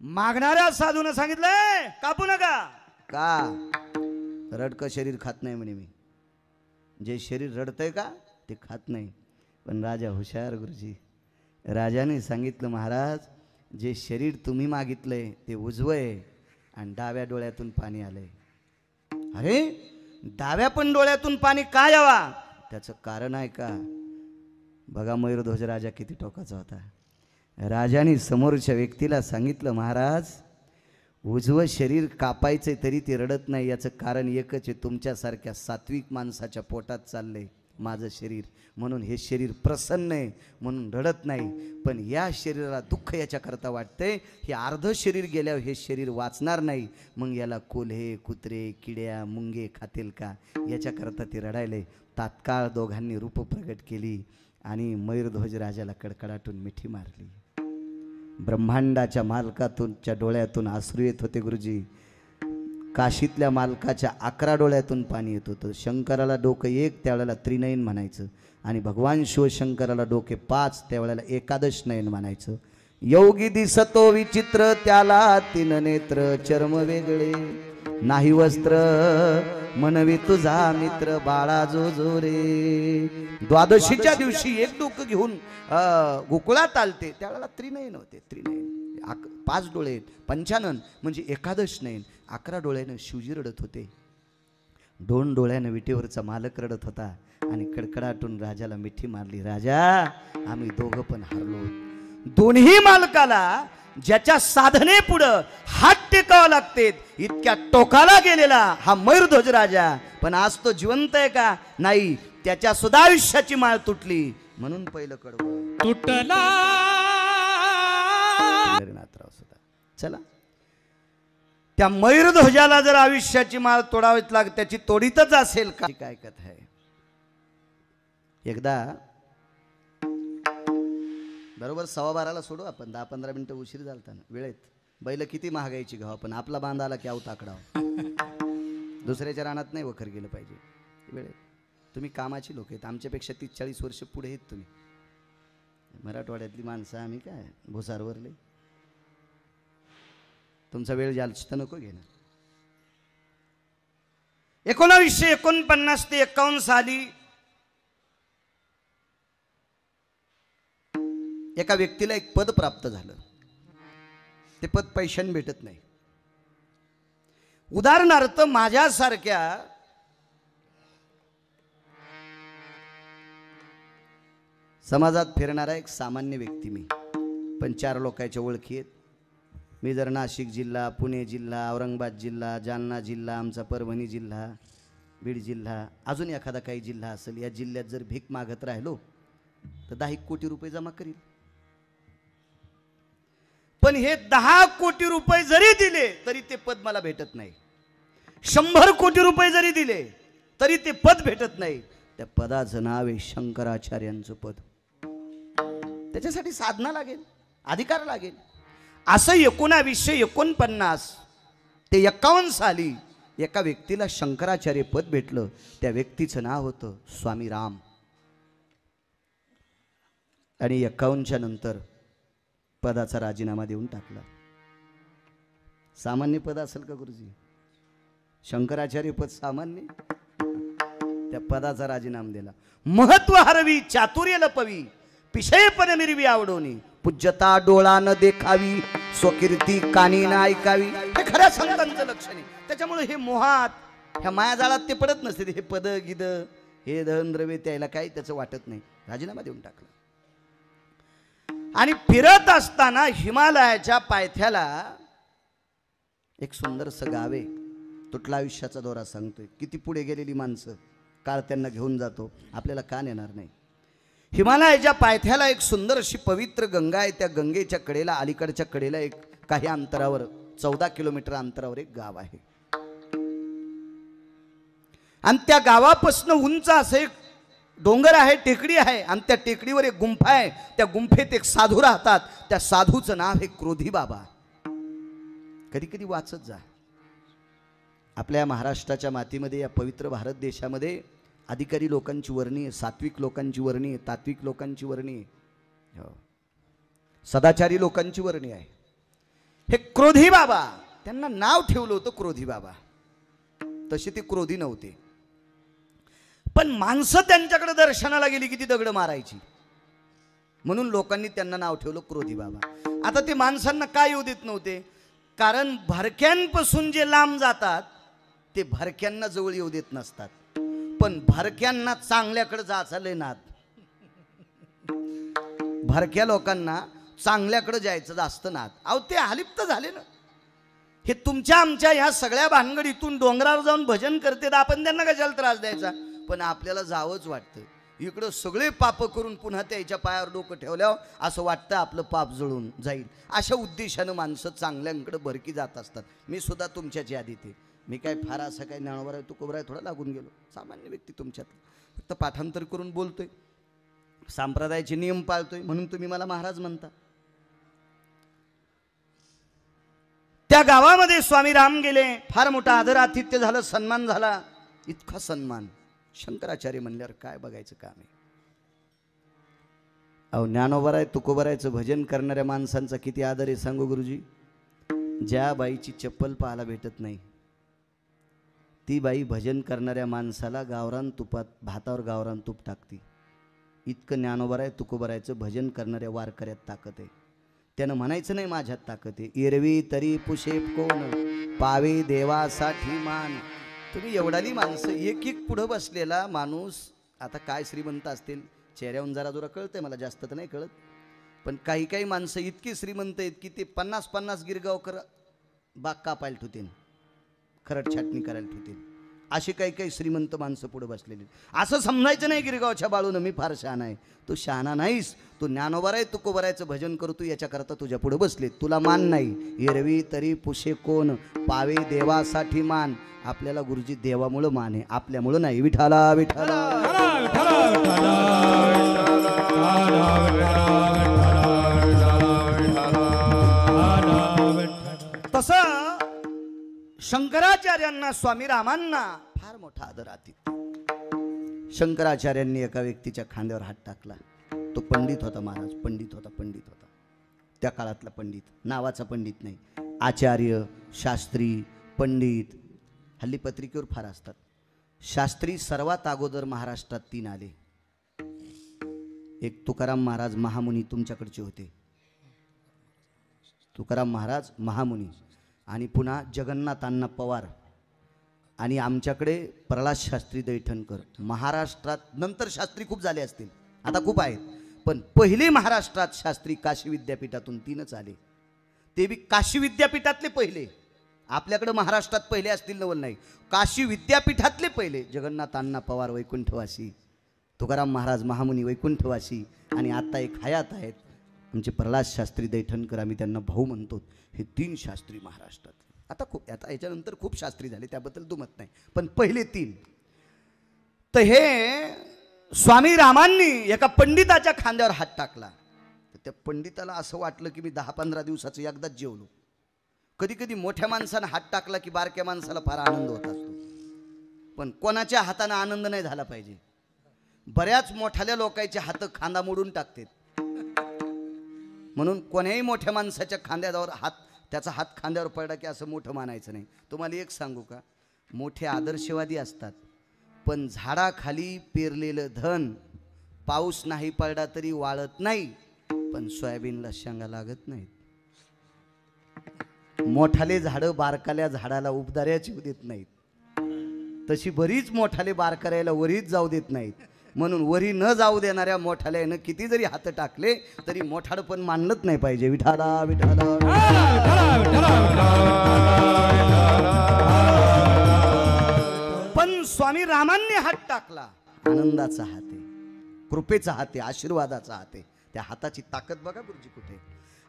मागणाऱ्या साधून सांगितलंय, कापू नका. का? रडकं शरीर खात नाही म्हणे मी. जे शरीर रडतंय का ते खात नाही. पण राजा हुशार गुरुजी. राजाने सांगितलं, महाराज जे शरीर तुम्ही मागितलंय ते उजवं आहे आणि डाव्या डोळ्यातून पाणी आलंय. अरे डाव्या पण डोळ्यातून पाणी का यावा? त्याचं कारण आहे का? बघा मयूरध्वज राजा किती टोकाचा होता. राजाने समोरच्या व्यक्तीला सांगितलं, महाराज उजवं शरीर कापायचंय तरी ते रडत नाही, याचं कारण एकच आहे, तुमच्यासारख्या सात्विक माणसाच्या पोटात चाललंय माझं शरीर, म्हणून हे शरीर प्रसन्न आहे म्हणून रडत नाही. पण या शरीराला दुःख याच्याकरता वाटतंय, हे अर्ध शरीर गेल्यावर हे शरीर वाचणार नाही, मग याला कोल्हे कुत्रे किड्या मुंगे खातील का, याच्याकरता ते रडायले. तात्काळ दोघांनी रूप प्रगट केली आणि मयूरध्वज राजाला कडकडाटून मिठी मारली. ब्रह्मांडाच्या मालकातूनच्या डोळ्यातून अश्रू येत होते गुरुजी. काशीतल्या मालकाच्या 11 डोळ्यातून पाणी येत होतं. शंकराला डोकं 1 त्यावेळेला त्रिनयन म्हणायचं, आणि भगवान शिवशंकराला डोके 5 त्यावेळेला एकादश नयन म्हणायचं. योगी दिसतो विचित्र त्याला 3 नेत्र, चर्म वेगळे नाही वस्त्र, मनवी तुझा मित्र बाळा जो जो रे. द्वादशीच्या दिवशी एक डोकं घेऊन गोकुळात आलते, त्यावेळेला त्रिनयन होते. त्रिनयन 5 डोळे आहेत, पंचानन म्हणजे एकादश नयन. 11 डोळ्यानं शिवजी रडत होते, 2 डोळ्यानं विटेवरचा मालक रडत होता, आणि कडकडाटून राजाला मिठी मारली. राजा आम्ही दोघं पण हरलो. दोन्ही मालकाला ज्याच्या साधने पुढं हात टेकावं लागते इतक्या टोकाला गेलेला हा मयूरध्वज राजा, पण आज तो जिवंत आहे का? नाही. त्याच्या सुद्धा आयुष्याची माळ तुटली, म्हणून पहिलं कडवं तुटला. सुद्धा चला, त्या मयूरध्वजाला जर आयुष्याची माळ तोडावीच लाग, त्याची तोडीतच असेल का? काय कथा आहे. एकदा बरोबर 12:15 सोडू आपण, 10-15 मिनिटं उशीर झालता ना वेळेत. बैल किती महागायची घाव, पण आपला बांधाला की आऊत आकडाव. दुसऱ्याच्या रानात नाही वखर गेलं पाहिजे वेळेत. तुम्ही कामाची लोक आहेत, आमच्यापेक्षा 30-40 वर्ष पुढे आहेत तुम्ही. मराठवाड्यातली माणसं आम्ही काय भुसारवरले. तुमचा वेळ जास्त नको घेणं. 1949 ते 51 साली एका व्यक्तीला एक पद प्राप्त झालं. ते पद पैशाने भेटत नाही. उदाहरणार्थ माझ्यासारख्या समाजात फिरणारा एक सामान्य व्यक्ती मी, पण 4 लोकांच्या ओळखी आहेत. मी जर नाशिक जिल्हा, पुणे जिल्हा, औरंगाबाद जिल्हा, जालना जिल्हा, आमचा परभणी जिल्हा, बीड जिल्हा, अजून एखादा काही जिल्हा असेल, या जिल्ह्यात जर भीक मागत राहिलो तर 10 कोटी रुपये जमा करील. पण हे 10 कोटी रुपये जरी दिले तरी ते पद मला भेटत नाही. 100 कोटी रुपये जरी दिले तरी ते पद भेटत नाही. त्या पदाचं नाव आहे शंकराचार्यांचं पद. त्याच्यासाठी साधना लागेल, अधिकार लागेल. असं 1949 ते 51 साली एका व्यक्तीला शंकराचार्य पद भेटलं. त्या व्यक्तीचं नाव होतं स्वामी राम. आणि 51च्या नंतर पदाचा राजीनामा देऊन टाकला. सामान्य पद असेल का गुरुजी? शंकराचार्य पद सामान्य? त्या पदाचा राजीनामा दिला. महत्व हरवी, चातुर्य लपवी, पिशयपण मिरवी आवडोनी, पूज्यता डोळा न देखावी, स्वकीर्ती कानी न ऐकावी. हे खऱ्या संतांचं लक्षण आहे. त्याच्यामुळे हे मोहात, ह्या मायाजाळात ते पडत नसते. हे पद गिद, हे धन द्रव्य त्याला काही त्याचं वाटत नाही. राजीनामा देऊन टाकला. आणि फिरत असताना हिमालयाच्या पायथ्याला एक सुंदरसं गाव आहे. तुटला आयुष्याचा दौरा सांगतोय. किती पुढे गेलेली माणसं, काळ त्यांना घेऊन जातो, आपल्याला का नेणार नाही. हिमालयाच्या पायथ्याला एक सुंदर अशी पवित्र गंगा आहे. त्या गंगेच्या कडेला, अलीकडच्या कडेला एक काही अंतरावर, 14 किलोमीटर अंतरावर एक गाव आहे. आणि त्या गावापासून उंच असं एक डोंगर आहे, टेकडी आहे. आणि त्या टेकडीवर एक गुंफा आहे. त्या गुंफेत एक साधू राहतात. त्या साधूचं नाव आहे क्रोधी बाबा. कधी कधी वाचत जा. आपल्या महाराष्ट्राच्या मातीमध्ये, या पवित्र भारत देशामध्ये अधिकारी लोकांची वर्णी आहे, सात्विक लोकांची वर्णी आहे, तात्विक लोकांची वर्णी आहे, सदाचारी लोकांची वर्णी आहे. हे क्रोधी बाबा, त्यांना नाव ठेवलं होतं क्रोधी बाबा. तसे ते क्रोधी नव्हते, पण माणसं त्यांच्याकडे दर्शनाला गेली की ती दगड मारायची, म्हणून लोकांनी त्यांना नाव ठेवलं क्रोधी बाबा. आता ते माणसांना काय येऊ देत नव्हते, कारण भरक्यांपासून जे लांब जातात ते भरक्यांना जवळ येऊ देत नसतात. पण भरक्यांना चांगल्याकडे जायचं लय नाद. भरक्या लोकांना चांगल्याकडे जायचं जास्त नाद. अहो ते अलिप्त झाले ना. हे तुमच्या आमच्या ह्या सगळ्या भानगडीतून डोंगरावर जाऊन भजन करते, आपण त्यांना कशाला त्रास द्यायचा. पण आपल्याला जावंच वाटतं. इकडं सगळे पाप करून पुन्हा त्याच्या पायावर डोकं ठेवल्यावर असं वाटतं आपलं पाप जळून जाईल. अशा उद्देशानं माणसं चांगल्यांकडे भरकी जात असतात. मी सुद्धा तुमच्याच यादीत आहे. मी काय फार असं काही ज्ञानोबा आहे तुकोबा आहे थोडा लागून गेलो, सामान्य व्यक्ती तुमच्यात. फक्त पाठांतर करून बोलतोय, संप्रदायाचे नियम पाळतोय, म्हणून तुम्ही मला महाराज म्हणता. त्या गावामध्ये स्वामी राम गेले. फार मोठा आदर आतिथ्य झालं, सन्मान झाला. इतका सन्मान. शंकराचार्य म्हणल्यावर काय बघायचं काम आहे. अहो ज्ञानोबा आहे तुकोबरायचं भजन करणाऱ्या माणसांचा किती आदर आहे सांगू गुरुजी. ज्या बाईची चप्पल पाहायला भेटत नाही ती बाई भजन करणाऱ्या माणसाला गावरान तुपात, भातावर गावरान तूप टाकते. इतकं ज्ञानोबा आहे तुकोबरायचं भजन करणाऱ्या वारकऱ्यात ताकद आहे. त्यानं म्हणायचं नाही माझ्यात ताकद आहे. एरवी तरी पुशेप कोण, पावे देवासाठी मान. तुम्ही एवढाली माणसं, एक एक पुढं बसलेला माणूस, आता काय श्रीमंत असतील, चेहऱ्याहून जरा जरा कळतंय मला, जास्त तर नाही कळत. पण काही काही माणसं इतकी श्रीमंत आहेत की ते 50-50 गिरगावकर बाग कापायला ठेवतील, खरड छाटणी करायला ठेवतील. अशी काही काही श्रीमंत माणसं पुढे बसलेली. असं समजायचं नाही गिरगावच्या बाळून मी फार शहाणा आहे. तू शहाणा नाहीस. तू ज्ञानोबा आहे तुकोबरायचं भजन करतो, याच्याकरता तुझ्या पुढे बसले. तुला मान नाही. एरवी तरी पुशे कोण, पावे देवासाठी मान. आपल्याला गुरुजी देवामुळं मान आहे, आपल्यामुळं नाही. विठाला विठाला. तसं शंकराचार्यांना, स्वामी रामांना फार मोठा आदर आतिथ्य. शंकराचार्यांनी एका व्यक्तीच्या खांद्यावर हात टाकला. तो पंडित होता महाराज, पंडित होता, पंडित होता. त्या काळातला पंडित, नावाचा पंडित नाही. आचार्य, शास्त्री, पंडित हल्ली पत्रिकेवर फार असतात. शास्त्री सर्वात अगोदर महाराष्ट्रात 3 आले. एक तुकाराम महाराज महामुनी तुमच्याकडचे होते. तुकाराम महाराज महामुनी आणि पुन्हा जगन्नाथ अण्णा पवार आणि आमच्याकडे प्रल्हाद शास्त्री दैठणकर. महाराष्ट्रात नंतर शास्त्री खूप झाले असतील, आता खूप आहेत, पण पहिले महाराष्ट्रात शास्त्री काशी विद्यापीठातून 3च आले. ते बी काशी विद्यापीठातले पहिले. आपल्याकडे महाराष्ट्रात पहिले असतील नवल नाही, काशी विद्यापीठातले पहिले. जगन्नाथ अण्णा पवार वैकुंठवासी, तुकाराम महाराज महामुनी वैकुंठवासी आणि आता एक हयात आहेत आमचे प्रल्हाद शास्त्री दैठणकर. आम्ही त्यांना भाऊ म्हणतो. हे 3 शास्त्री महाराष्ट्रात. आता याच्यानंतर खूप शास्त्री झाले, त्याबद्दल दुमत नाही, पण पहिले 3. तर हे स्वामी रामांनी एका पंडिताच्या खांद्यावर हात टाकला. तर त्या पंडिताला असं वाटलं की मी 10-15 दिवसाचं एकदाच जेवलो. कधी कधी मोठ्या माणसानं हात टाकला की बारक्या माणसाला फार आनंद होत असतो, पण कोणाच्या हाताने आनंद नाही झाला पाहिजे. बऱ्याच मोठ्याल्या लोकांचे हात खांदा मोडून टाकतात, म्हणून कोण्याही मोठ्या माणसाच्या खांद्यावर त्याचा हात खांद्यावर पडला की असं मोठं मानायचं नाही. तुम्हाला एक सांगू का, मोठे आदर्शवादी असतात, पण झाडाखाली पेरलेलं धन पाऊस नाही पडला तरी वाळत नाही, पण सोयाबीनला शेंगा लागत नाहीत. मोठाले झाडं बारकाल्या झाडाला उबदाऱ्याच येऊ देत नाहीत, तशी बरीच मोठाले बारकाऱ्याला वरीच जाऊ देत नाहीत. म्हणून वरी न जाऊ देणाऱ्या मोठाल्यानं किती जरी हात टाकले तरी मोठाड पण मानलंच नाही पाहिजे. विठाला विठाला. पण स्वामी रामांनी हात टाकला. आनंदाचा हात आहे, कृपेचा हात आहे, आशीर्वादाचा हात आहे. त्या हाताची ताकद बघा गुरुजी कुठे.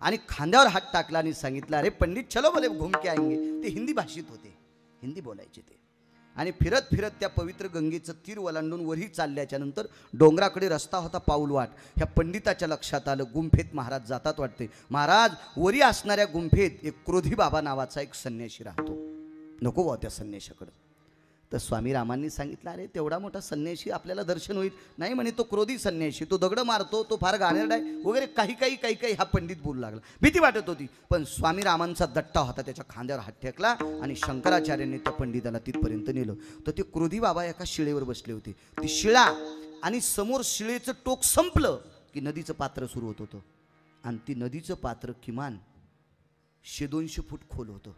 आणि खांद्यावर हात टाकला आणि सांगितलं, अरे पंडित चलो बोले घूम के आएंगे. ते हिंदी भाषेत होते, हिंदी बोलायचे ते. आणि फिरत फिरत त्या पवित्र गंगेचं तीर ओलांडून वरही चालल्याच्या नंतर डोंगराकडे रस्ता होता पाऊलवाट. ह्या पंडिताच्या लक्षात आलं गुंफेत महाराज जातात वाटते. महाराज वरी असणाऱ्या गुंफेत एक क्रोधी बाबा नावाचा एक संन्याशी राहतो. नको बा त्या संन्याशाकडं. तर स्वामी रामांनी सांगितलं, अरे तेवढा मोठा संन्याशी आपल्याला दर्शन होईल. नाही म्हणे, तो क्रोधी संन्याशी, तो दगड मारतो, तो फार घाणेरडा आहे वगैरे काही हा पंडित बोलू लागला. भीती वाटत होती, पण स्वामी रामांचा दट्टा होता. त्याच्या खांद्यावर हात टेकला आणि शंकराचार्यांनी त्या पंडिताला तिथपर्यंत नेलं. तर ते क्रोधी बाबा एका शिळेवर बसले होते. ती शिळा आणि समोर शिळेचं टोक संपलं की नदीचं पात्र सुरू होत होतं. आणि ती नदीचं पात्र किमान 100-200 फूट खोल होतं.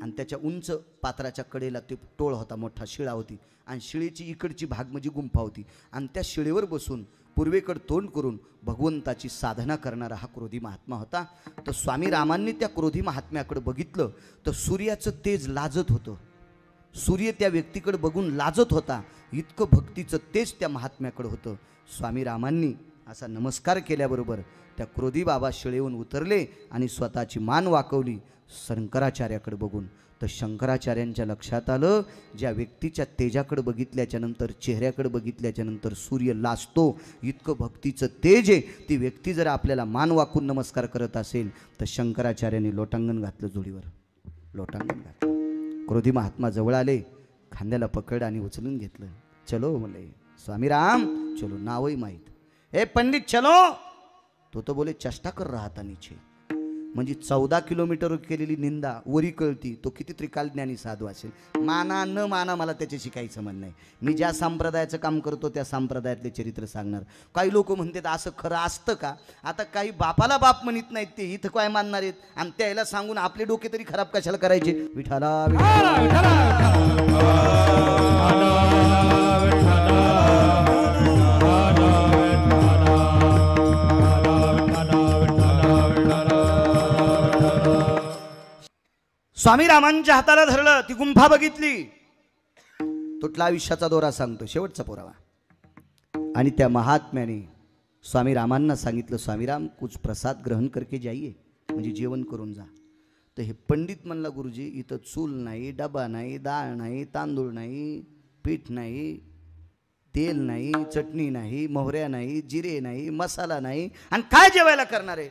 आणि त्याच्या उंच पात्राच्या कडेला ते टोळ होता, मोठा शिळा होती. आणि शिळेची इकडची भाग म्हणजे गुंफा होती. आणि त्या शिळेवर बसून पूर्वेकडे तोंड करून भगवंताची साधना करणारा हा क्रोधी महात्मा होता. तर स्वामी रामांनी त्या क्रोधी महात्म्याकडे बघितलं तर सूर्याचं तेज लाजत होतं. सूर्य त्या व्यक्तीकडे बघून लाजत होता. इतकं भक्तीचं तेज त्या महात्म्याकडे होतं. स्वामी रामांनी असा नमस्कार केल्याबरोबर त्या क्रोधी बाबा शिळेहून उतरले आणि स्वतःची मान वाकवली शंकराचार्याकडे बघून. तर शंकराचार्यांच्या लक्षात आलं, ज्या व्यक्तीच्या तेजाकडे बघितल्याच्या नंतर, चेहऱ्याकडे बघितल्याच्या नंतर सूर्य लाजतो, इतकं भक्तीचं तेज आहे. ती व्यक्ती जर आपल्याला मान वाकून नमस्कार करत असेल तर शंकराचार्यांनी लोटांगण घातलं जोडीवर, लोटांगण घातलं. क्रोधी महात्मा जवळ आले, खांद्याला पकड आणि उचलून घेतलं. चलो म्हणले स्वामी राम, चलो नावही माहीत. ए पंडित चलो. तो तर बोले चेष्टा कर रहा था नीचे. म्हणजे 14 किलोमीटर केलेली निंदा वरी कळती. तो किती त्रिकालज्ञानी साधू असेल. माना न माना मला त्याच्याशी काही संबंध नाही. मी ज्या संप्रदायाचं काम करतो त्या संप्रदायातले चरित्र सांगणार. काही लोक म्हणतात असं खरं असतं का. आता काही बापाला बाप म्हणत नाहीत, ते इथं काय मानणार आहेत. आणि त्याला सांगून आपले डोके तरी खराब कशाला करायचे. विठाला स्वामी रामांच्या हाताला धरलं. ती गुंफा बघितली. तुटला आयुष्याचा दोरा सांगतो, शेवटचा पुरावा. आणि त्या महात्म्याने स्वामी रामांना सांगितलं, स्वामीराम कुछ प्रसाद ग्रहण करके जाइए, म्हणजे जेवण करून जा. तर हे पंडित म्हणला, गुरुजी इथं चूल नाही, डबा नाही, डाळ नाही, तांदूळ नाही, पीठ नाही, तेल नाही, चटणी नाही, मोहऱ्या नाही, जिरे नाही, मसाला नाही, आणि काय जेवायला करणार आहे.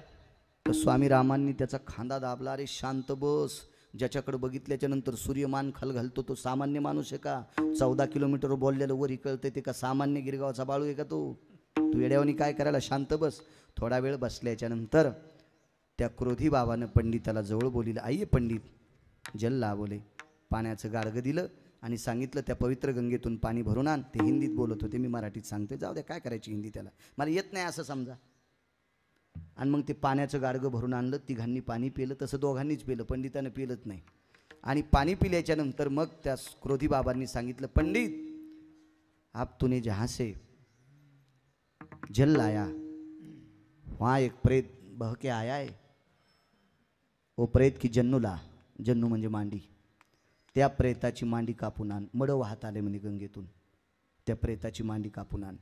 तर स्वामी रामांनी त्याचा खांदा दाबला. अरे शांत बस. ज्याच्याकडे बघितल्याच्या नंतर सूर्यमान खाल घालतो तो सामान्य माणूस आहे का. 14 किलोमीटर बोललेलं वरी कळते ते का सामान्य गिरगावचा बाळू आहे का तू येड्यावानी काय करायला. शांत बस. थोडा वेळ बसल्याच्या नंतर त्या क्रोधी बाबानं पंडिताला जवळ बोलिलं. आइये पंडित जल ला बोले. पाण्याचं गाडगं दिलं आणि सांगितलं त्या पवित्र गंगेतून पाणी भरून आण. ते हिंदीत बोलत होते, मी मराठीत सांगते, जाऊ द्या काय करायची हिंदी, त्याला मला येत नाही असं समजा. आणि मग ते पाण्याचं गाडगं भरून आणलं, तिघांनी पाणी पिलं, तसं दोघांनीच पिलं, पंडितानं पिलंच नाही. आणि पाणी पिल्याच्या नंतर मग त्या क्रोधी बाबांनी सांगितलं, पंडित आप तूने जहाँ से जल लाया वहाँ एक प्रेत बह के आया है, वो प्रेत की जन्नू ला, जन्नू म्हणजे मांडी, त्या प्रेताची मांडी कापून आण. मडं वाहत आले म्हणे गंगेतून, त्या प्रेताची मांडी कापून आण.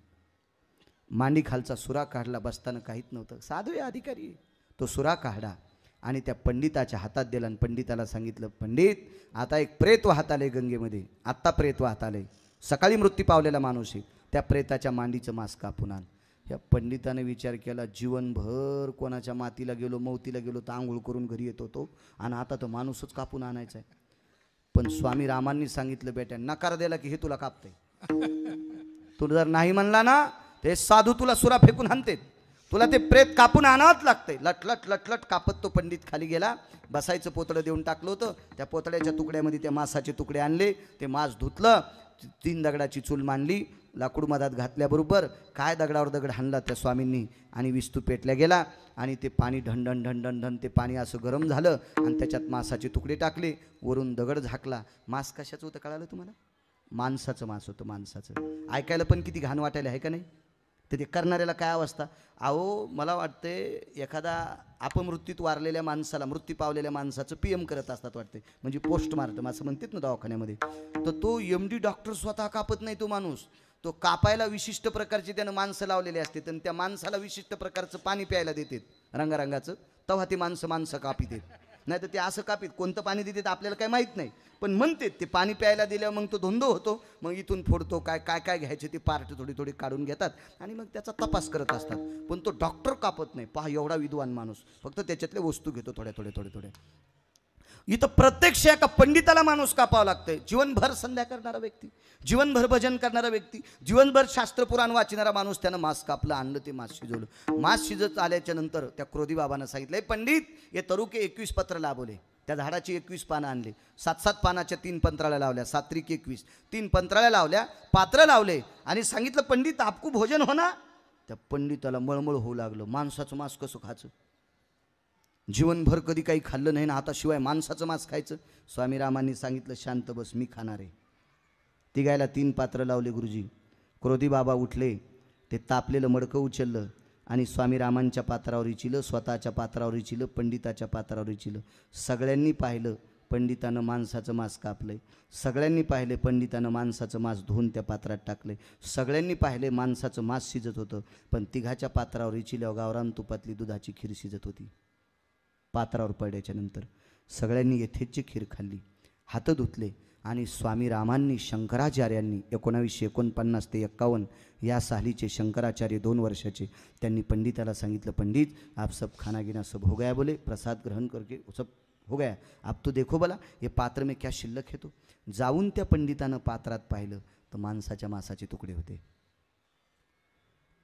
मांडी खालचा सुरा काढला, बसताना काहीच नव्हतं, साधू आहे अधिकारी. तो सुरा काढला आणि त्या पंडिताच्या हातात दिला आणि पंडिताला सांगितलं, पंडित आता एक प्रेत वाहत आले गंगेमध्ये, आत्ता प्रेत वाहत आले, सकाळी मृत्यू पावलेला माणूस आहे, त्या प्रेताच्या मांडीचं मांस कापून आण. या पंडिताने विचार केला, जीवनभर कोणाच्या मातीला गेलो, मौतीला गेलो तर आंघोळ करून घरी येत होतो आणि आता तो माणूसच कापून आणायचा आहे. पण स्वामी रामांनी सांगितलं, बेट्या नकार दिला की हे तुला कापतंय. तू जर नाही म्हणला ना ते साधू तुला सुरा फेकून हाणते, तुला ते प्रेत कापून आणावंच लागतंय. लटलट लटलट कापत तो पंडित खाली गेला. बसायचं पोतडं देऊन टाकलं होतं, त्या पोतड्याच्या तुकड्यामध्ये त्या मांसाचे तुकडे आणले, ते मांस धुतलं, 3 दगडाची चूल मांडली, लाकूड मधात घातल्याबरोबर काय दगडावर दगड हाणला त्या स्वामींनी आणि विस्तू पेटल्या गेला आणि ते पाणी ढंढण ढंढण ढण, ते पाणी असं गरम झालं आणि त्याच्यात मांसाचे तुकडे टाकले, वरून दगड झाकला. मांस कशाचं होतं कळालं तुम्हाला? माणसाचं मांस होतं, माणसाचं. ऐकायला पण किती घाण वाटायला आहे का नाही? तर ते करणाऱ्याला काय अवस्था. अहो मला वाटते एखादा अपमृत्यूत वारलेल्या माणसाला, मृत्यू पावलेल्या माणसाचं PM करत असतात वाटते, म्हणजे पोस्टमार्टम असं म्हणतात ना दवाखान्यामध्ये. तर तो MD डॉक्टर स्वतः कापत नाही तो माणूस, तो कापायला विशिष्ट प्रकारचे त्यानं माणसं लावलेले असते आणि त्या माणसाला विशिष्ट प्रकारचं पाणी प्यायला देतात रंगारंगाचं, तेव्हा ते माणसं कापित. नाही तर ते असं कापीत कोणतं पाणी देतात आपल्याला काय माहीत नाही, पण म्हणते ते पाणी प्यायला दिल्यावर मग तो धोंदो होतो, मग इथून फोडतो, काय काय काय घ्यायचे ते पार्ट थोडी थोडी काढून घेतात आणि मग त्याचा तपास करत असतात. पण तो डॉक्टर कापत नाही. पहा एवढा विद्वान माणूस, फक्त त्याच्यातल्या वस्तू घेतो थोड्या. इथं प्रत्यक्ष एका पंडिताला माणूस कापावा लागतंय. जीवनभर संध्या करणारा व्यक्ती, जीवनभर भजन करणारा व्यक्ती, जीवनभर शास्त्र पुराण वाचणारा माणूस, त्यानं मांस कापलं, आणलं, ते मांस शिजवलं. मांस शिजत आल्याच्या नंतर त्या क्रोधी बाबांना सांगितलं, पंडित ये तरू के 21 पत्र लाभवले. त्या झाडाची 21 पानं आणले, 7 पानाच्या 3 पंत्राळ्या लावल्या, 7 त्रिक 21, 3 पंत्राळ्या लावल्या, पात्र लावले आणि सांगितलं, पंडित आपको भोजन हो ना. त्या पंडिताला मळमळ होऊ लागलं, माणसाचं मांस कसं खायचं, जीवनभर कधी काही खाल्लं नाही ना, आता शिवाय माणसाचं मांस खायचं. स्वामी रामांनी सांगितलं, शांत बस, मी खाणार आहे. तिघायला 3 पात्र लावले गुरुजी. क्रोधी बाबा उठले, ते तापलेलं मडकं उचललं आणि स्वामी रामांच्या पात्रावर इचिलं, स्वतःच्या पात्रावर इचिलं, पंडिताच्या पात्रावर इचिलं. सगळ्यांनी पाहिलं पंडितानं माणसाचं मांस कापलंय, सगळ्यांनी पाहिले पंडितानं माणसाचं मांस धुवून त्या पात्रात टाकलंय, सगळ्यांनी पाहिले माणसाचं मांस शिजत होतं. पण तिघाच्या पात्रावर इचिल्यावर गावरान तुपातली दुधाची खीर शिजत होती. पात्रावर पडल्याच्या नंतर सगळ्यांनी यथेच्छ खीर खाल्ली, हात धुतले आणि स्वामी रामांनी, शंकराचार्यांनी 1949 ते 51 या सालीचे शंकराचार्य 2 वर्षाचे, त्यांनी पंडिताला सांगितलं, पंडित आप सब खाना गिना सब हो गया, बोले प्रसाद ग्रहण करके सब हो गया, आप तो देखो बोला ये पात्र में क्या शिल्लक है. तो जाऊन त्या पंडितानं पात्रात पाहिलं तर माणसाच्या मांसाचे तुकडे होते.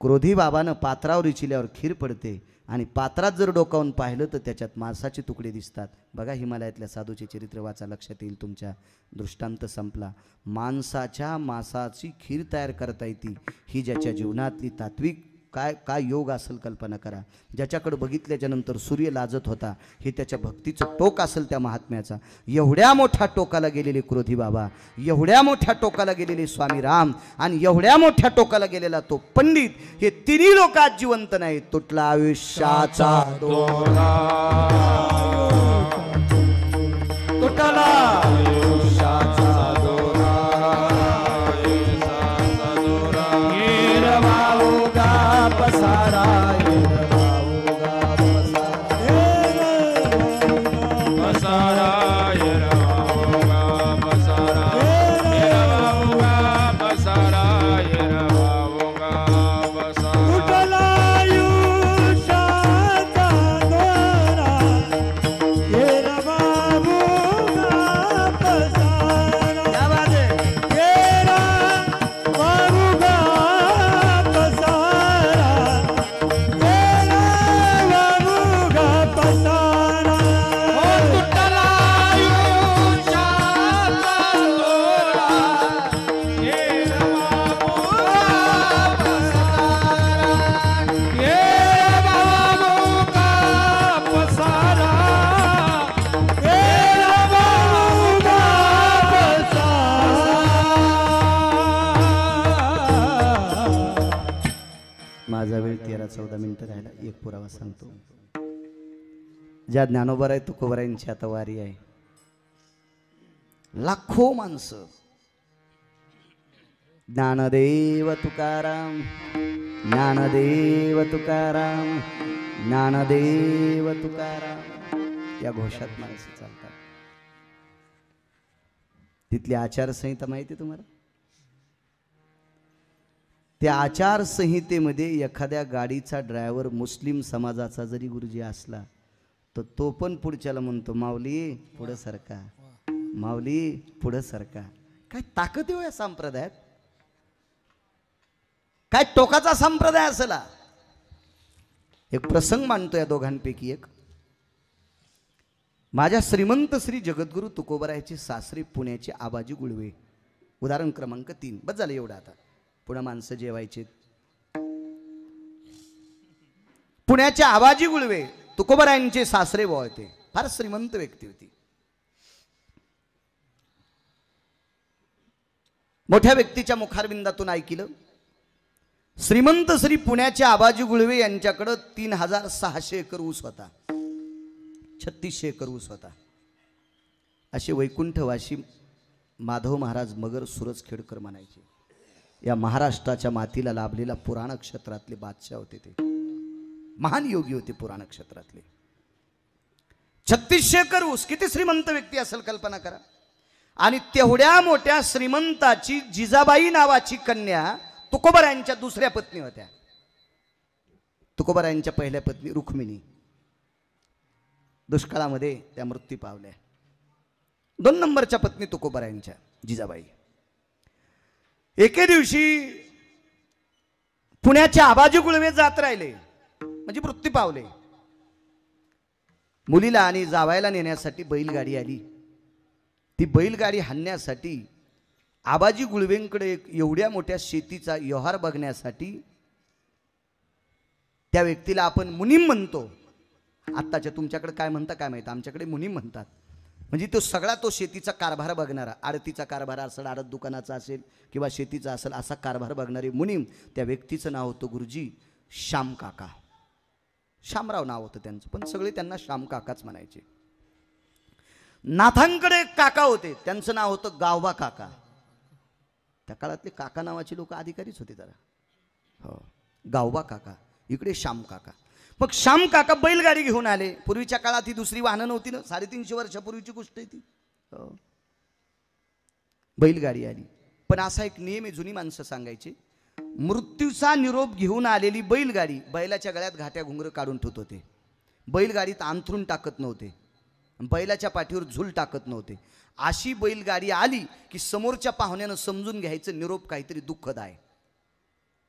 क्रोधी बाबानं पात्रावर इचिल्यावर खीर पडते आणि पात्रात जर डोकावून पाहिलं तर त्याच्यात मांसाचे तुकडे दिसतात. बघा हिमालयातल्या साधूचे चरित्र वाचा, लक्षात येईल तुमच्या. दृष्टांत संपला. मांसाची खीर तयार करता येते, ही ज्याच्या जीवनातली तात्विक काय योग असेल कल्पना करा. ज्याच्याकडे बघितल्याच्या नंतर सूर्य लाजत होता, हे त्याच्या भक्तीचं टोक असेल त्या महात्म्याचा. एवढ्या मोठ्या टोकाला गेलेले क्रोधी बाबा, एवढ्या मोठ्या टोकाला गेलेले स्वामी राम आणि एवढ्या मोठ्या टोकाला गेलेला तो पंडित, हे तिन्ही लोक आज जिवंत नाहीत. तुटला आयुष्याचा दोरा, तुटला आयुष्याचा दोरा, पसारा माझा वेळ 13-14 मिनिटं राहिला. एक पुरावा सांगतो. ज्या ज्ञानोबराय तुकोबरायांची आता वारी आहे. लाखो माणसं ज्ञानदेव तुकाराम, ज्ञानदेव तुकाराम, ज्ञानदेव तुकाराम या घोषात माणसं चालतात. तिथली आचारसंहिता माहिती तुम्हाला? त्या आचारसंहितेमध्ये एखाद्या गाडीचा ड्रायव्हर मुस्लिम समाजाचा जरी गुरुजी असला तर तो पण पुढच्याला म्हणतो माऊली पुढं सरका, माऊली पुढं सरका. काय ताकद आहे या संप्रदायात? काय टोकाचा संप्रदाय असला. एक प्रसंग मांडतो या दोघांपैकी एक. माझ्या श्रीमंत श्री जगद्गुरु तुकोबरायाचे सासरे पुण्याचे आबाजी गुळवे, उदाहरण क्रमांक 3. बस झालं एवढं. आता पुन्हा माणसं जेवायचे. पुण्याचे आबाजी गुळवे तुकोबरायांचे सासरे होते. फार श्रीमंत व्यक्ती होती. मोठ्या व्यक्तीच्या मुखारविंदातून ऐकलं, श्रीमंत श्री पुण्याचे आबाजी गुळवे यांच्याकडं 3600 एकर ऊस होता, 3600 एकर ऊस होता. असे वैकुंठवासी माधव महाराज मगर सुरजखेडकर म्हणायचे. या महाराष्ट्राच्या मातीला लाभलेला पुराण क्षेत्रातले बादशाह होते. ते महान योगी होते पुराण क्षेत्रातले. 3600 एकर ऊस. किती श्रीमंत व्यक्ती असेल कल्पना करा. आणि तेवढ्या मोठ्या श्रीमंताची जिजाबाई नावाची कन्या तुकोबरायांच्या दुसऱ्या पत्नी होत्या. तुकोबरायांच्या पहिल्या पत्नी रुक्मिणी दुष्काळामध्ये त्या मृत्यू पावल्या. 2 नंबरच्या पत्नी तुकोबरायांच्या जिजाबाई. एके दिवशी पुण्याच्या आबाजी गुळवे जात राहिले, म्हणजे मृत्यू पावले. मुलीला आणि जावायला नेण्यासाठी बैलगाडी आली. ती बैलगाडी हाणण्यासाठी आबाजी गुळवेंकडे एवढ्या मोठ्या शेतीचा व्यवहार बघण्यासाठी त्या व्यक्तीला आपण मुनीम म्हणतो. आत्ताच्या तुमच्याकडे काय म्हणता काय माहिती, आमच्याकडे मुनीम म्हणतात. म्हणजे तो सगळा तो शेतीचा कारभार बघणारा, आडतीचा कारभार असेल, आडत दुकानाचा असेल किंवा शेतीचा असेल, असा कारभार बघणारे मुनीम. त्या व्यक्तीचं नाव होतं गुरुजी श्याम काका. श्यामराव नाव होतं त्यांचं, पण सगळे त्यांना श्याम काकाच म्हणायचे. नाथांकडे एक काका होते, त्यांचं नाव होतं गावबा काका. त्या काळातले काका नावाचे लोक अधिकारीच होते जरा. हो, गावबा काका, इकडे श्याम काका. मग श्याम काका बैलगाडी घेऊन आले. पूर्वीच्या काळात ही दुसरी वाहनं नव्हती ना, 350 वर्षापूर्वीची गोष्ट आहे ती. हो, बैलगाडी आली. पण असा एक नियम आहे, जुनी माणसं सांगायचे, मृत्यूचा निरोप घेऊन आलेली बैलगाडी बैलाच्या गळ्यात घाट्या घुंगर काढून ठेवत होते. बैलगाडीत अंथरून टाकत नव्हते, बैलाच्या पाठीवर झूल टाकत नव्हते. अशी बैलगाडी आली की समोरच्या पाहुण्यानं समजून घ्यायचं निरोप काहीतरी दुःखद आहे.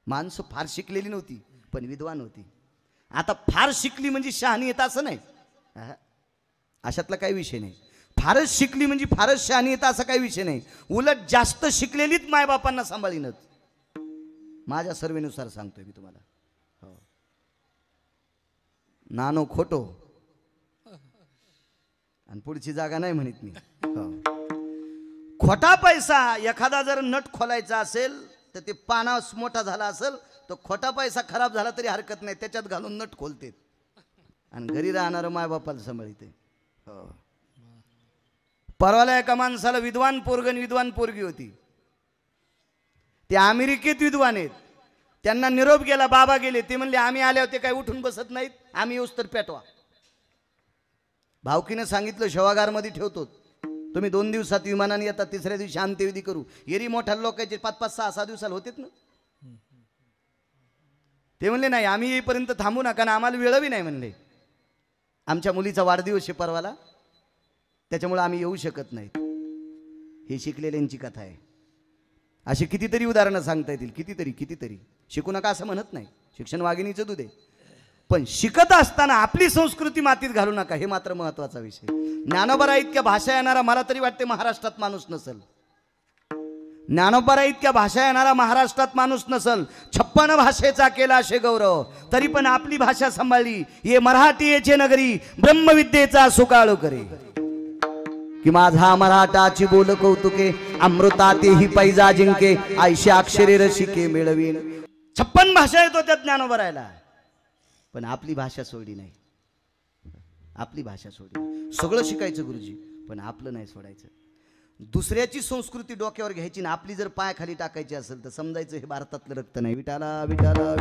माणसं फार शिकलेली नव्हती पण विद्वान होती. आता फार शिकली म्हणजे शहाणी येत असं नाही, अशातला काही विषय नाही. फारच शिकली म्हणजे फारच शहाणी येत असं काही विषय नाही. उलट जास्त शिकलेलीच मायबापांना सांभाळीनच. माझ्या सर्वेनुसार सांगतोय मी तुम्हाला. हो, नानो खोटो आणि पुढची जागा नाही म्हणत मी. हो, खोटा पैसा एखादा जर नट खोलायचा असेल तर ते पाना मोठा झाला असेल तो खोटा पैसा खराब झाला तरी हरकत नाही, त्याच्यात घालून नट खोलते आणि घरी राहणारं मायबापाला सांभाळते. हो, परवाला एका माणसाला विद्वान पोरगण विद्वान पोरगी होती. ते अमेरिकेत विद्वान आहेत. त्यांना निरोप गेला, बाबा गेले. ते म्हणले आम्ही आले होते काय उठून बसत नाहीत, आम्ही येऊस तर पेटवा. भावकीनं सांगितलं शवागारमध्ये ठेवतो, तुम्ही 2 दिवसात विमानाने येतात, 3ऱ्या दिवशी अंत्यविधी करू. एरी मोठ्या लोकांचे 5-5, 6-6 दिवसाला होतेत ना. ते म्हणले नाही आम्ही येईपर्यंत थांबू नका ना, आम्हाला वेळही नाही म्हणले. आमच्या मुलीचा वाढदिवस आहे परवाला, त्याच्यामुळे आम्ही येऊ शकत नाही. ही शिकलेल्यांची कथा आहे. अशी कितीतरी उदाहरणं सांगता येतील, कितीतरी. शिकू नका असं म्हणत नाही, शिक्षण वाघिणीचं दूध आहे. पण शिकत असताना आपली संस्कृती मातीत घालू नका, हे मात्र महत्वाचा विषय. ज्ञानोबा इतक्या भाषा येणारा मला तरी वाटते महाराष्ट्रात माणूस नसेल. ज्ञानोबा इतक्या भाषा येणारा महाराष्ट्रात माणूस नसेल. 56 भाषेचा केला शे गौरव, तरी पण आपली भाषा सांभाळली. ये मराठीचे नगरी ब्रह्मविद्येचा सुकाळू करे, कि माझा मराठाची बोल कौतुके, अमृतातेही पैजा जिंके, आयशा अक्षरे रसिके मिळवीन. 56 भाषा येतो त्या ज्ञानोबरायला, पण आपली भाषा सोडली नाही. आपली भाषा सोडली. सगळं शिकायचं गुरुजी, पण आपलं नाही सोडायचं. दुसऱ्याची संस्कृती डोक्यावर घ्यायची ना आपली जर पाय खाली टाकायची असेल तर समजायचं हे भारतातलं रक्त नाही. विठाला विठाला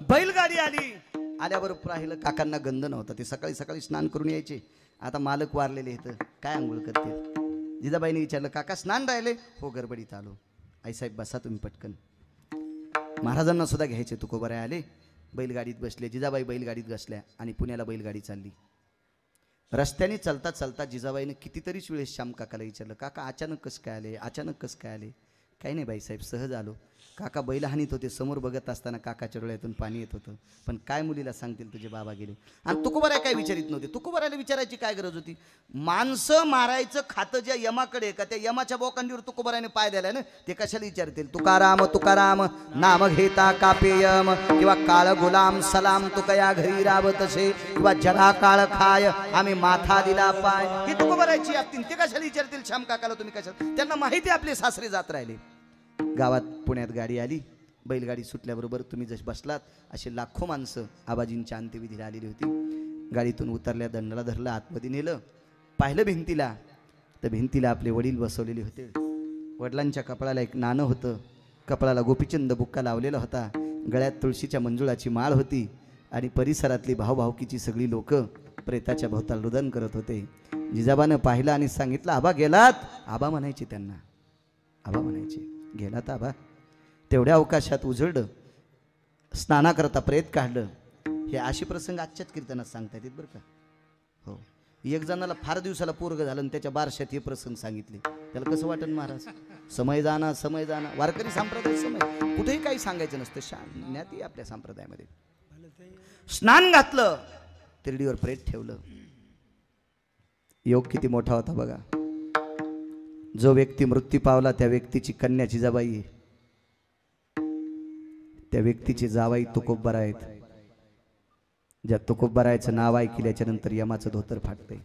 बैलगाडी आली. आल्यावर राहिलं काकांना गंध नव्हता. ते सकाळी सकाळी स्नान करून यायचे. आता मालक वारलेले इथं काय आंघोळ करते. जिजाबाईने विचारलं काका स्नान राहिले. हो गडबडीत आलो. आईसाहेब बसा तुम्ही पटकन. महाराजांना सुद्धा घ्यायचे. तुकोबाराय आले, बैलगाडीत बसले. जिजाबाई बैलगाडीत बसल्या आणि पुण्याला बैलगाडी चालली. रस्त्याने चालता चालता जिजाबाईने कितीतरीच वेळेस श्याम काकाला विचारलं काका अचानक कसं काय आले, अचानक कसं काय आले. काही नाही बाईसाहेब सहज आलो. काका बैल हानीत होते. समोर बघत असताना काकाच्या डोळ्यातून पाणी येत होतं. पण काय मुलीला सांगतील तुझे बाबा गेले. आणि तुकोबाराय काय विचारित नव्हते. तुकोबारायला विचारायची काय गरज होती. माणसं मारायचं खातं ज्या यमाकडे का त्या यमाच्या बोकांडीवर तुकोबारायने पाय द्यायला ना, ते कशाला विचारतील. तुकाराम तुकाराम नाम घेता कापेयम, किंवा काळ गुलाम सलाम तुकया घरी रावतसे, किंवा जगा काळ खाय आम्ही माथा दिला पाय. ही तुकोबारायची आपतील. ते कशाला विचारतील श्याम काकाला तुम्ही कशाला. त्यांना माहिती आपले सासरे जात राहिले. गावात पुण्यात गाडी आली. बैलगाडी सुटल्याबरोबर तुम्ही जसे बसलात असे लाखो माणसं आबाजींच्या अंत्यविधीला आलेली होती. गाडीतून उतरल्या, दंडाला धरलं, आतमध्ये नेलं. पाहिलं भिंतीला तर भिंतीला आपले वडील बसवलेले होते. वडिलांच्या कपाळाला एक नाणं होतं. कपाळाला गोपीचंद बुक्का लावलेला होता. गळ्यात तुळशीच्या मंजुळाची माळ होती. आणि परिसरातली भावभावकीची सगळी लोक प्रेताच्या भोवताल रुदन करत होते. जिजाबानं पाहिलं आणि सांगितलं आबा गेलात. आबा म्हणायचे त्यांना, आबा म्हणायचे गेला तर आबा. तेवढ्या अवकाशात उजळलं. स्नानाकरता प्रेत काढलं. हे असे प्रसंग आजच्याच कीर्तनात सांगता येतात बरं का. हो, एक जणाला फार दिवसाला पोरग झालं आणि त्याच्या बारशात हे प्रसंग सांगितले. त्याला कसं वाटन महाराज. समय जाना समय जाना. वारकरी संप्रदाय समय कुठेही काही सांगायचं नसतं. शान्याती आपल्या संप्रदायामध्ये. स्नान घातलं, तिरडीवर प्रेत ठेवलं. योग किती मोठा होता बघा. जो व्यक्ती मृत्यू पावला त्या व्यक्तीची कन्या जिजाबाई आहे. त्या व्यक्तीचे जावाई तुकोबराय आहेत. ज्या तुकोबरायचं नाव ऐकल्याच्या नंतर यमाचं धोतर फाटतंय.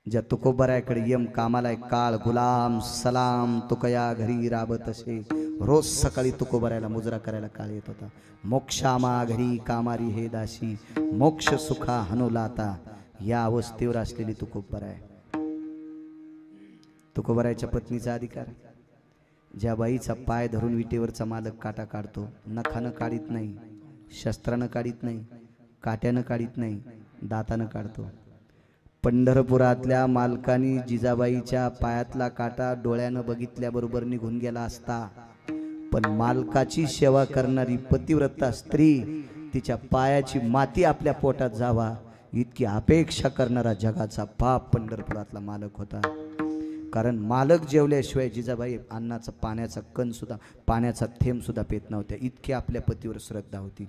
ज्या तुकोबरायकडे यम कामाला काळ गुलाम सलाम तुकया घरी राबत असे. रोज सकाळी तुकोबरायला मुजरा करायला काळ येत होता. मोक्षामा घरी कामारी हे दाशी, मोक्ष सुखा हनुलाता. या अवस्थेवर असलेली तुकोबराय. तुकोबरायच्या पत्नीचा अधिकार. ज्या बाईचा पाय धरून विटेवरचा मालक काटा काढतो, नखानं काढीत नाही, शस्त्रानं काढीत नाही, काट्यानं काढीत नाही, दातानं काढतो. पंढरपुरातल्या मालकानी जिजाबाईच्या पायातला काटा डोळ्यानं बघितल्याबरोबर निघून गेला असता, पण मालकाची सेवा करणारी पतिव्रता स्त्री तिच्या पायाची माती आपल्या पोटात जावा इतकी अपेक्षा करणारा जगाचा बाप पंढरपुरातला मालक होता. कारण मालक जेवल्याशिवाय जिजाबाई अन्नाचा पाण्याचा कण सुद्धा, पाण्याचा थेंब सुद्धा पेत नव्हत्या. इतकी आपल्या पतीवर श्रद्धा होती.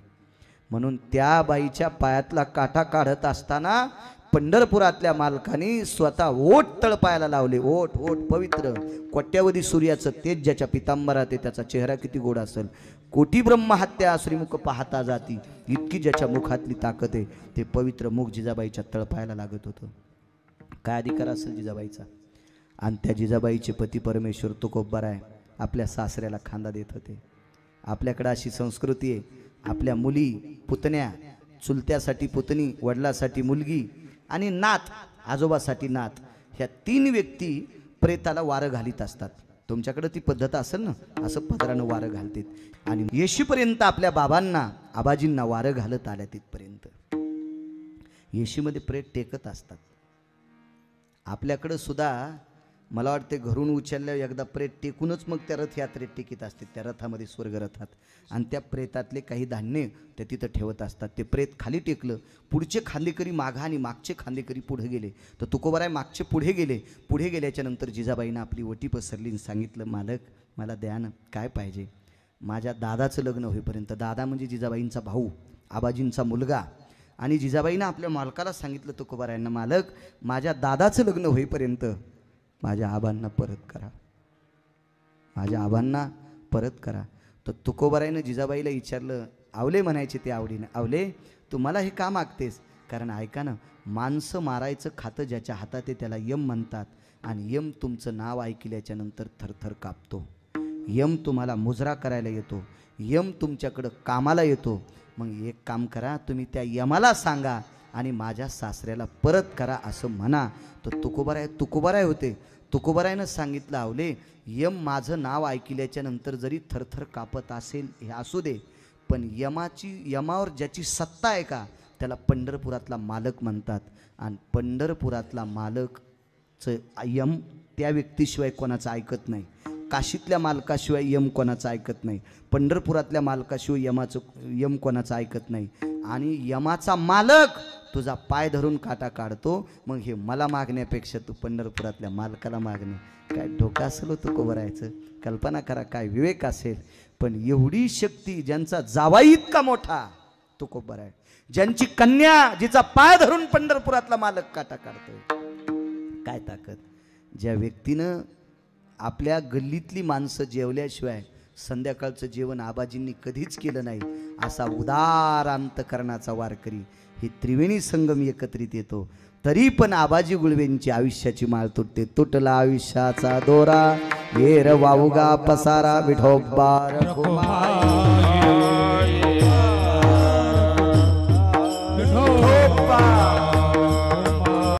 म्हणून त्या बाईच्या पायातला काटा काढत असताना पंढरपुरातल्या मालकाने स्वतः ओठ तळपायाला लावले. ओठ ओठ पवित्र कोट्यावधी सूर्याचं तेज ज्याच्या पितांबरात आहे त्याचा चेहरा किती गोड असेल. कोटी ब्रह्महत्या श्रीमुख पाहता जाती इतकी ज्याच्या मुखातली ताकद आहे ते पवित्र मुख जिजाबाईच्या तळपायाला लागत होतं. काय अधिकार असेल जिजाबाईचा. आणि त्या जिजाबाईचे पती परमेश्वर तुकोबराय आपल्या सासऱ्याला खांदा देत होते. आपल्याकडे अशी संस्कृती आहे. आपल्या मुली पुतण्या, चुलत्यासाठी पुतणी, वडिलासाठी मुलगी आणि नात, आजोबासाठी नात, ह्या 3 व्यक्ती प्रेताला वारं घालीत असतात. तुमच्याकडे ती पद्धत असेल ना, असं पदरानं वारं घालतात. आणि येशीपर्यंत आपल्या बाबांना आबाजींना वारं घालत आल्या तिथपर्यंत येशीमध्ये प्रेत टेकत असतात. आपल्याकडं सुद्धा मला वाटते घरून उचलल्यावर एकदा प्रेत टेकूनच मग त्या रथयात्रेत टिकीत असते. त्या रथामध्ये स्वर्गरथात. आणि त्या प्रेतातले काही धान्य ते तिथं ठेवत असतात. ते प्रेत खाली टेकलं, पुढचे खांदेकरी माघा आणि मागचे खांदेकरी पुढे गेले. तर तुकोबराय मागचे पुढे गेले. पुढे गेल्याच्या नंतर जिजाबाईनं आपली ओटी पसरली आणि सांगितलं मालक मला द्या ना, काय पाहिजे. माझ्या दादाचं लग्न होईपर्यंत, दादा म्हणजे जिजाबाईंचा भाऊ, आबाजींचा मुलगा. आणि जिजाबाईनं आपल्या मालकाला सांगितलं तुकोबरायांना मालक माझ्या दादाचं लग्न होईपर्यंत माझ्या आबांना परत करा, माझ्या आबांना परत करा. तर तुकोबरायनं जिजाबाईला विचारलं, आवले म्हणायचे ते आवडीनं, आवले तू मला हे का मागतेस. कारण ऐका ना, माणसं मारायचं खातं ज्याच्या हातात आहे त्याला यम म्हणतात. आणि यम तुमचं नाव ऐकल्याच्या नंतर थरथर कापतो. यम तुम्हाला मुजरा करायला येतो. यम तुमच्याकडं कामाला येतो. मग एक काम करा, तुम्ही त्या यमाला सांगा आणि माझ्या सासऱ्याला परत करा असं म्हणा. तर तुकोबाराय होते. तुकोबारायनं सांगितलं, आवले यम माझं नाव ऐकल्याच्या नंतर जरी थरथर कापत असेल हे असू दे, पण यमावर ज्याची सत्ता आहे का त्याला पंढरपुरातला मालक म्हणतात. आणि पंढरपुरातला मालकचं यम त्या व्यक्तीशिवाय कोणाचं ऐकत नाही. काशीतल्या मालकाशिवाय यम कोणाचं ऐकत नाही. पंढरपुरातल्या मालकाशिवाय यम कोणाचं ऐकत नाही. आणि यमाचा मालक तुझा पाय धरून काटा काढतो. मग हे मला मागण्यापेक्षा तू पंढरपुरातल्या मालकाला मागणे. काय डोकं असेल होतं कोबरायचं, कल्पना करा काय विवेक असेल. पण एवढी शक्ती ज्यांचा जावाई इतका मोठा तो कोबराय, ज्यांची कन्या जिचा पाय धरून पंढरपुरातला मालक काटा काढतोय, काय ताकद. ज्या व्यक्तीनं आपल्या गल्लीतली माणसं जेवल्याशिवाय संध्याकाळचं जेवण आबाजींनी कधीच केलं नाही, असा उदार अंतकरणाचा वारकरी ही त्रिवेणी संगम एकत्रित येतो. तरी पण आबाजी गुळवेंची आयुष्याची माळ तुटते. तुटला आयुष्याचा दोरा, येर वाऊगा पसारा विठोबा रखुमाई.